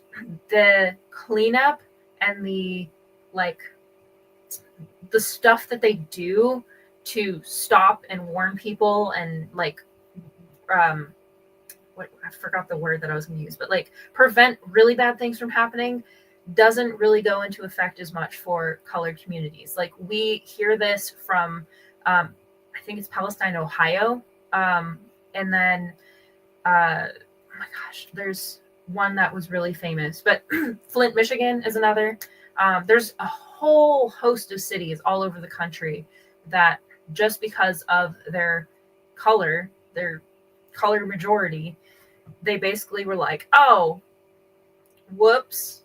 the cleanup and the stuff that they do to stop and warn people and I forgot the word that I was going to use, but prevent really bad things from happening doesn't really go into effect as much for colored communities. We hear this from, I think it's Palestine, Ohio. And then, oh my gosh, there's one that was really famous, but Flint, Michigan is another. There's a whole host of cities all over the country that just because of their color majority, they basically were like, oh, whoops,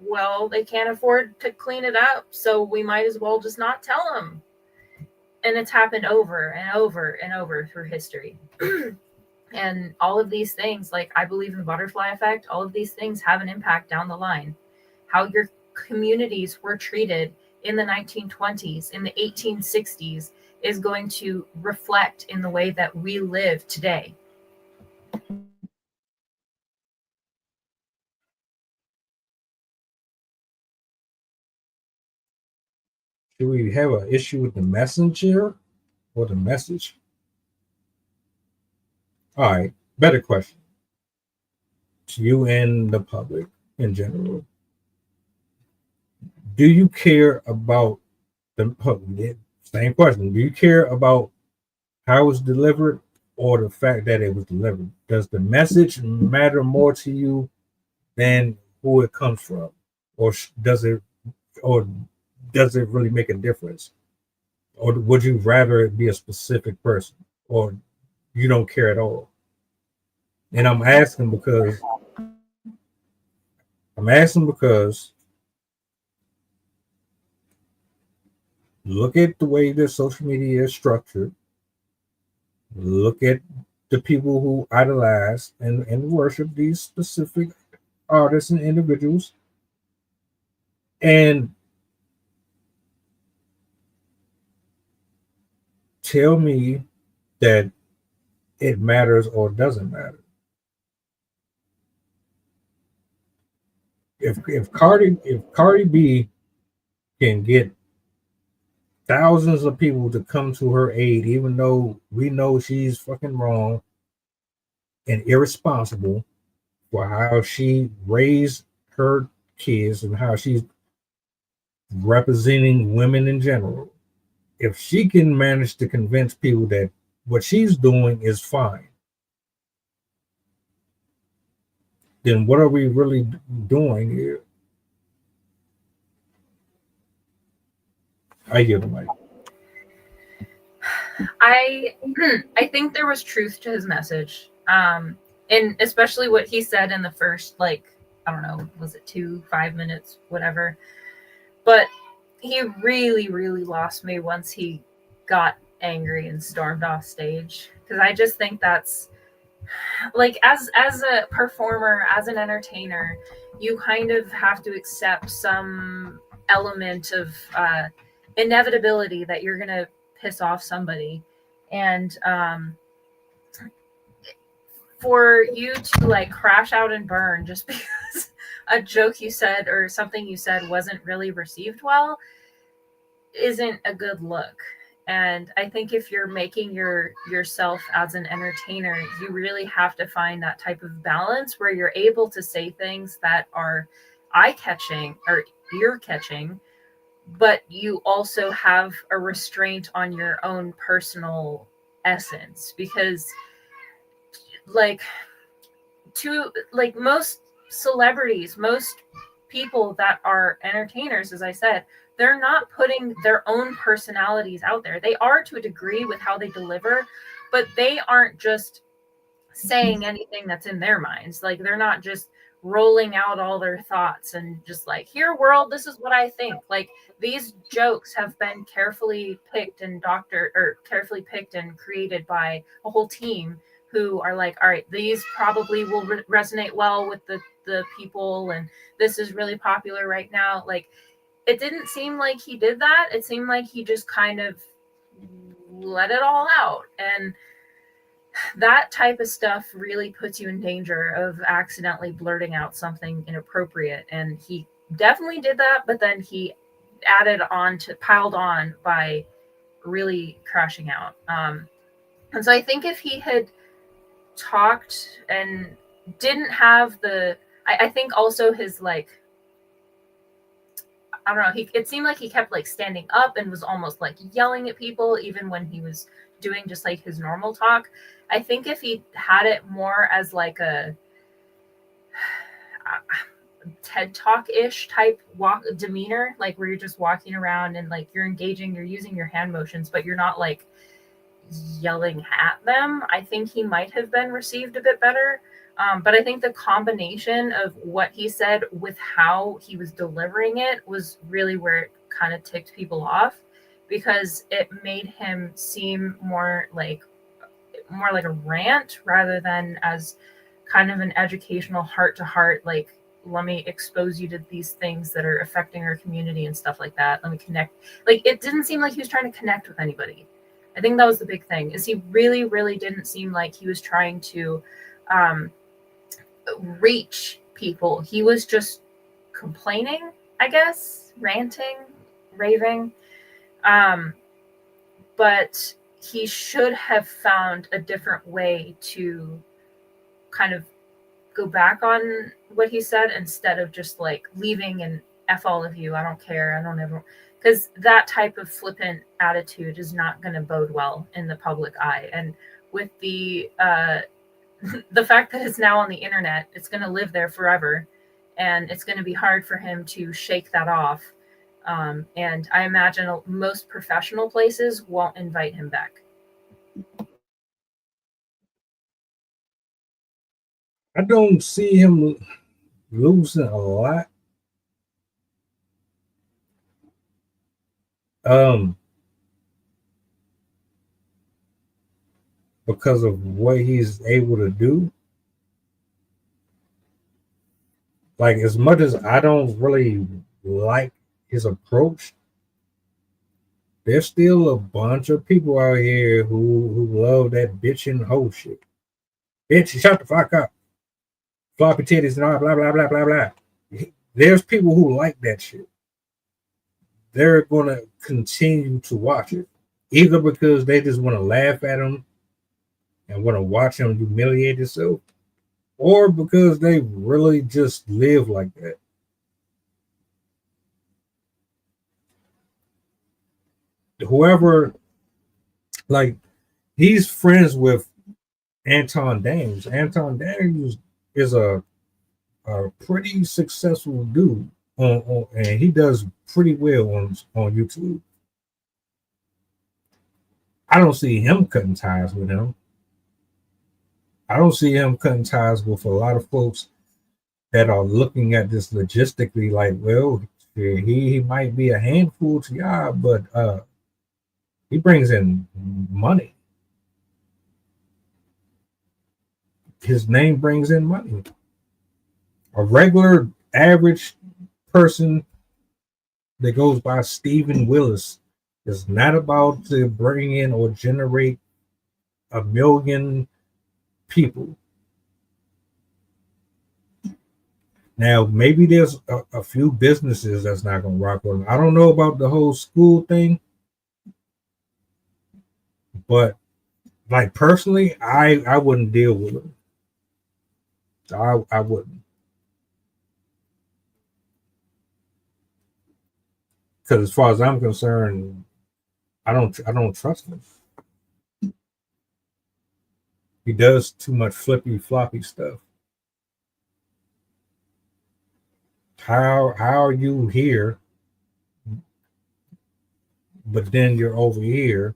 well, they can't afford to clean it up, so we might as well just not tell them. And it's happened over and over and over through history. And all of these things, I believe in the butterfly effect, all of these things have an impact down the line. How your communities were treated in the 1920s, in the 1860s, is going to reflect in the way that we live today. Do we have an issue with the messenger or the message? All right, better question to you and the public in general. Do you care about same question? Do you care about how it was delivered or the fact that it was delivered? Does the message matter more to you than who it comes from, or does it really make a difference? Or would you rather it be a specific person, or you don't care at all? And I'm asking because look at the way the social media is structured. Look at the people who idolize and worship these specific artists and individuals. And tell me that it matters or doesn't matter. If Cardi B can get thousands of people to come to her aid, even though we know she's fucking wrong and irresponsible for how she raised her kids and how she's representing women in general. If she can manage to convince people that what she's doing is fine, then what are we really doing here? I hear the mic. I think there was truth to his message, and especially what he said in the first, like, I don't know, was it 5 minutes, whatever. But he really, really lost me once he got angry and stormed off stage, because I just think that's like, as a performer, as an entertainer, you kind of have to accept some element of inevitability that you're gonna piss off somebody, and for you to like crash out and burn just because a joke you said or something you said wasn't really received well isn't a good look. And I think if you're making yourself as an entertainer, you really have to find that type of balance where you're able to say things that are eye-catching or ear-catching, but you also have a restraint on your own personal essence. Because most celebrities, most people that are entertainers, as I said, they're not putting their own personalities out there. They are to a degree with how they deliver, but they aren't just saying anything that's in their minds. Like, they're not just rolling out all their thoughts and just like, here world, this is what I think. Like, these jokes have been carefully picked and created by a whole team who are like, all right, these probably will resonate well with the people, and this is really popular right now. Like, it didn't seem like he did that. It seemed like he just kind of let it all out. And that type of stuff really puts you in danger of accidentally blurting out something inappropriate. And he definitely did that, but then he piled on by really crashing out. And so I think if he had talked and didn't have I think also his, like, I don't know, it seemed like he kept like standing up and was almost like yelling at people even when he was doing just like his normal talk. I think if he had it more as like a TED Talk-ish type demeanor, like where you're just walking around and like you're engaging, you're using your hand motions, but you're not like yelling at them, I think he might have been received a bit better. But I think the combination of what he said with how he was delivering it was really where it kind of ticked people off, because it made him seem more like a rant rather than as kind of an educational heart-to-heart, like, let me expose you to these things that are affecting our community and stuff like that. Let me connect. Like, it didn't seem like he was trying to connect with anybody. I think that was the big thing, is he really, really didn't seem like he was trying to reach people. He was just complaining, I guess, ranting, raving. But he should have found a different way to kind of go back on what he said instead of just like leaving and F all of you, I don't care, I don't ever, because that type of flippant attitude is not going to bode well in the public eye. And with the fact that it's now on the internet, it's going to live there forever, and it's going to be hard for him to shake that off. And I imagine most professional places won't invite him back. I don't see him losing a lot. Because of what he's able to do. Like, as much as I don't really like his approach, there's still a bunch of people out here who love that bitch and hoe shit. Bitch, shut the fuck up. Floppy titties and all blah, blah, blah, blah, blah. There's people who like that shit. They're going to continue to watch it, either because they just want to laugh at him and want to watch him humiliate himself, or because they really just live like that. Whoever, like, he's friends with Anton Daniels. Anton Daniels is a pretty successful dude, and he does pretty well on YouTube. I don't see him cutting ties with him. I don't see him cutting ties with a lot of folks that are looking at this logistically like, well, he might be a handful to y'all, but he brings in money. His name brings in money. A regular average person that goes by Stephen Willis is not about to bring in or generate 1 million people. Now, maybe there's a few businesses that's not going to rock with them. I don't know about the whole school thing, but like personally, I wouldn't deal with it. I wouldn't, because as far as I'm concerned, I don't trust him. He does too much flippy floppy stuff. How are you here, but then you're over here,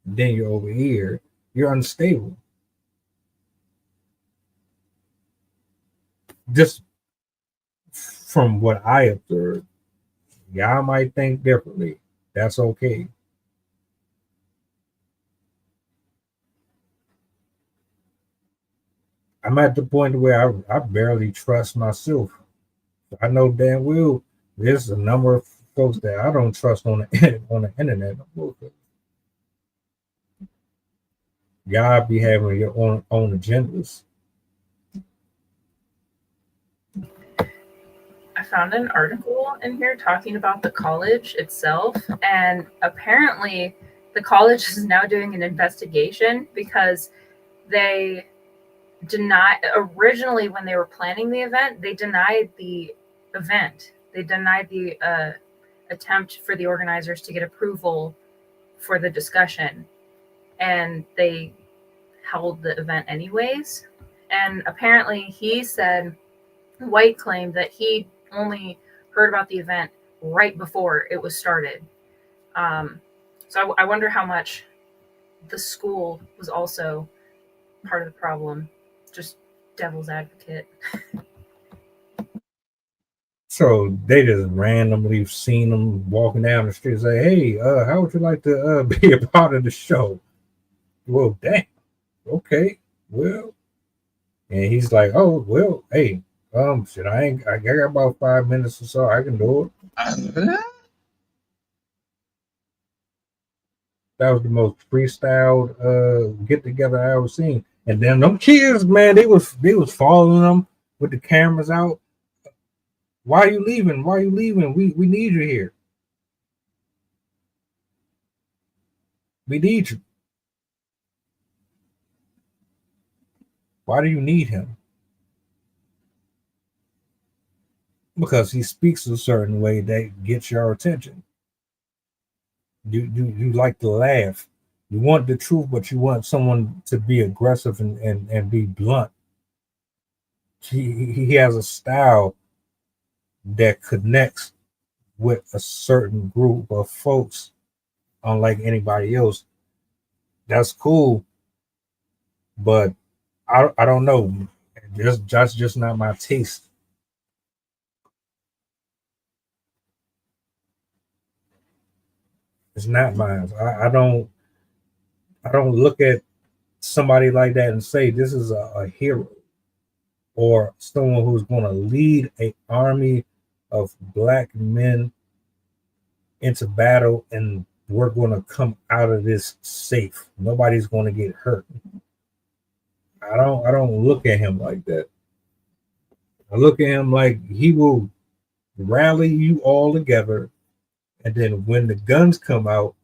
then you're over here? You're unstable. Just from what I observed, y'all might think differently. That's okay. I'm at the point where I barely trust myself. I know damn well there's a number of folks that I don't trust on the internet. Y'all be having your own agendas. I found an article in here talking about the college itself, and apparently the college is now doing an investigation because they originally, when they were planning the event, they denied the event. They denied the attempt for the organizers to get approval for the discussion, and they held the event anyways. And apparently he said, White claimed that he only heard about the event right before it was started. So I wonder how much the school was also part of the problem. Just devil's advocate. So they just randomly seen him walking down the street and say, hey, how would you like to be a part of the show? Well, damn. Okay. Well, and he's like, oh, well, hey, shit, I got about 5 minutes or so. I can do it. That was the most freestyled get together I ever seen. And then them kids, man, they was following them with the cameras out. Why are you leaving? Why are you leaving? We need you here. We need you. Why do you need him? Because he speaks a certain way that gets your attention. You like to laugh. You want the truth, but you want someone to be aggressive and be blunt. He has a style that connects with a certain group of folks, unlike anybody else. That's cool, but I don't know. That's just not my taste. It's not mine. I don't look at somebody like that and say this is a hero or someone who's going to lead an army of black men into battle, and we're going to come out of this safe. Nobody's going to get hurt. I don't look at him like that. I look at him like he will rally you all together, and then when the guns come out,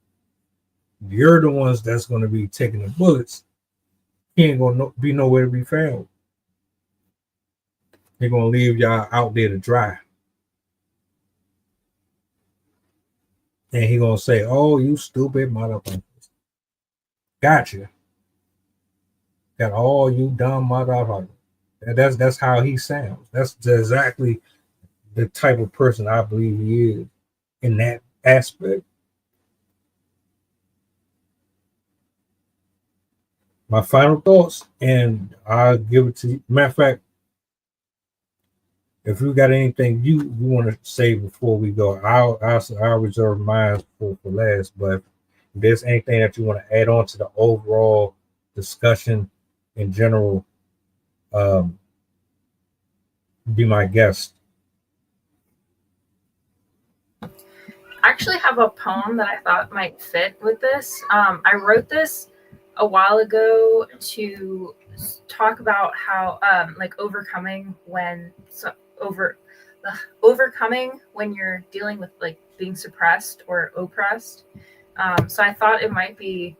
you're the ones that's going to be taking the bullets. He ain't going to be nowhere to be found. He gonna leave y'all out there to dry. And he gonna say, "Oh, you stupid motherfuckers. Gotcha. Got all you dumb motherfuckers." And that's how he sounds. That's exactly the type of person I believe he is in that aspect. My final thoughts, and I'll give it to you. Matter of fact, if you got anything you want to say before we go, I'll reserve mine for last. But if there's anything that you want to add on to the overall discussion in general, be my guest. I actually have a poem that I thought might fit with this. I wrote this a while ago to talk about how like overcoming when you're dealing with like being suppressed or oppressed. So I thought it might be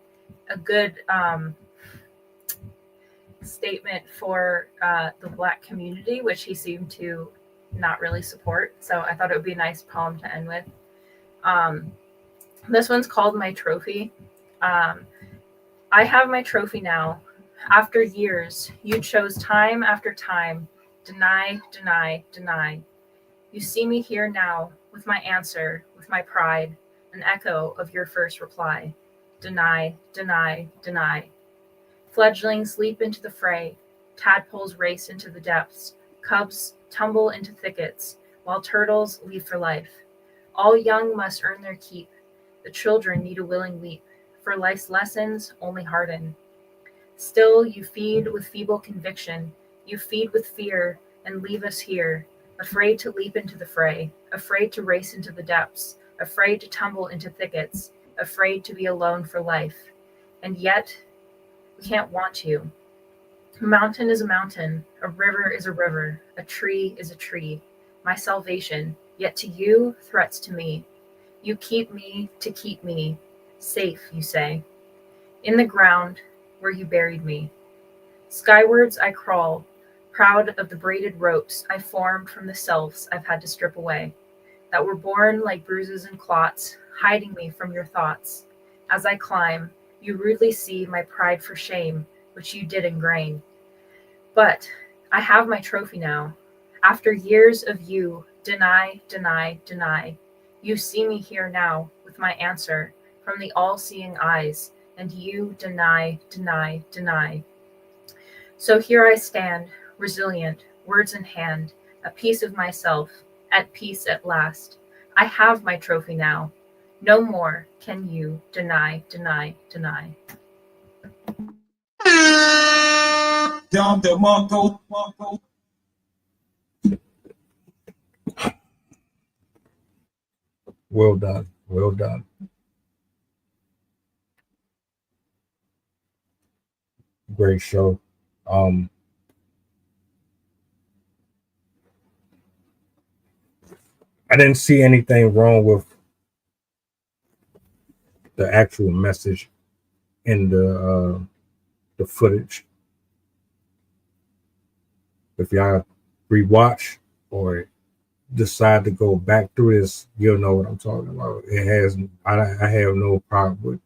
a good statement for the Black community, which he seemed to not really support. So I thought it would be a nice poem to end with. This one's called My Trophy. I have my trophy now. After years, you chose time after time. Deny, deny, deny. You see me here now with my answer, with my pride, an echo of your first reply. Deny, deny, deny. Fledglings leap into the fray. Tadpoles race into the depths. Cubs tumble into thickets, while turtles leave for life. All young must earn their keep. The children need a willing leap, for life's lessons only harden. Still, you feed with feeble conviction. You feed with fear and leave us here, afraid to leap into the fray, afraid to race into the depths, afraid to tumble into thickets, afraid to be alone for life. And yet, we can't want you. A mountain is a mountain, a river is a river, a tree is a tree. My salvation, yet to you, threats to me. You keep me to keep me, safe, you say, in the ground where you buried me. Skywards I crawl, proud of the braided ropes I formed from the selves I've had to strip away, that were born like bruises and clots, hiding me from your thoughts. As I climb, you rudely see my pride for shame, which you did ingrain. But I have my trophy now. After years of you deny, deny, deny, you see me here now with my answer from the all-seeing eyes, and you deny, deny, deny. So here I stand, resilient, words in hand, a piece of myself, at peace at last. I have my trophy now. No more can you deny, deny, deny. Well done. Well done. Great show. I didn't see anything wrong with the actual message in the footage. If y'all rewatch or decide to go back through this, you'll know what I'm talking about. It has, I have no problem with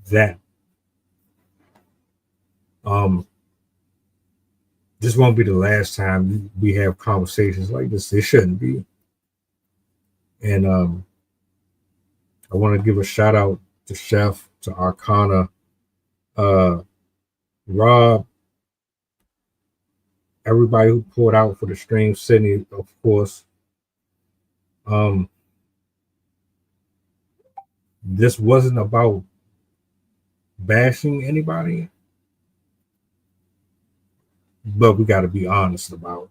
that. This won't be the last time we have conversations like this. It shouldn't be. And I want to give a shout out to Chef, to Arcana, Rob, everybody who poured out for the stream, Sydney, of course. This wasn't about bashing anybody, but we got to be honest about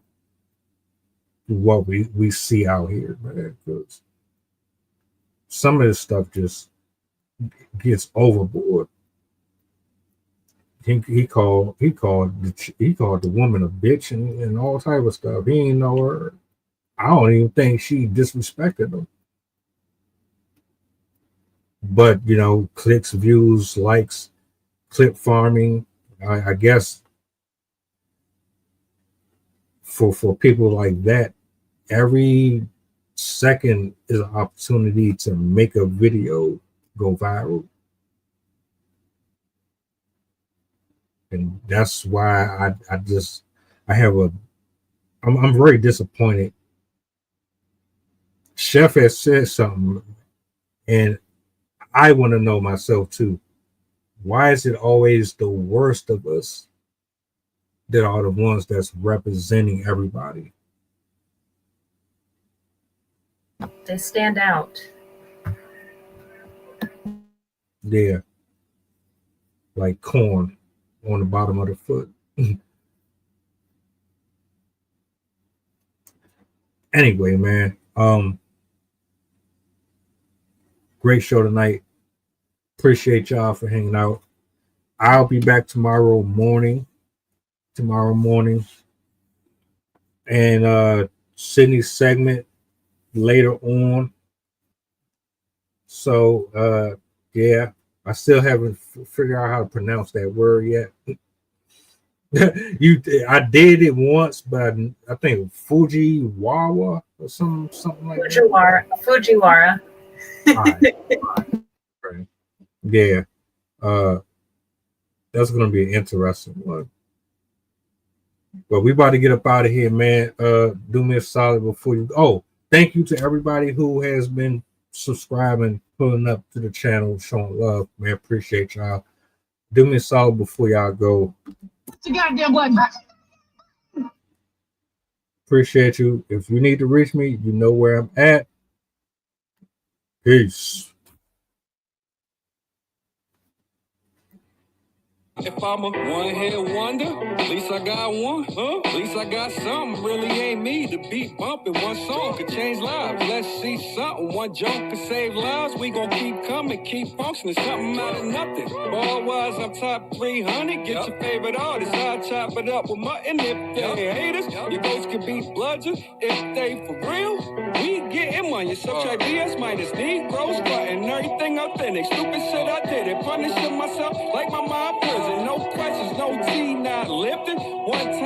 what we see out here, man, because some of this stuff just gets overboard. He called the woman a bitch and all type of stuff. He ain't know her. I don't even think she disrespected him. But you know, clicks, views, likes, clip farming. I guess for people like that, every second is an opportunity to make a video go viral. And that's why I'm very disappointed. Chef has said something, and I want to know myself too. Why is it always the worst of us that are the ones that's representing everybody? They stand out. Yeah. Like corn on the bottom of the foot. Anyway, man. Great show tonight. Appreciate y'all for hanging out. I'll be back tomorrow morning. And Sydney's segment later on. So yeah, I still haven't figured out how to pronounce that word yet. I did it once, but I think Fujiwara or something like that. Fujiwara. Right. Yeah. That's gonna be an interesting one. But we about to get up out of here, man. Do me a solid before you. Oh, thank you to everybody who has been subscribing, pulling up to the channel, showing love, man. Appreciate y'all. Do me a solid before y'all go. Appreciate you. If you need to reach me, you know where I'm at. Peace. If I'm a one-hit wonder, at least I got one, huh? At least I got something, really ain't me. The beat bumping, one song could change lives. Let's see something, one joke could save lives. We gon' keep coming, keep functioning, something out of nothing. Ball-wise, I'm top 300, get your favorite artist. I'll chop it up with mutton if they haters. Your votes could be bludgeon if they for real. We getting money, subtract BS minus Negroes, cutting everything authentic. Stupid shit I did it, punishing myself like my mom prison. No questions, no tea, not lifted. One time.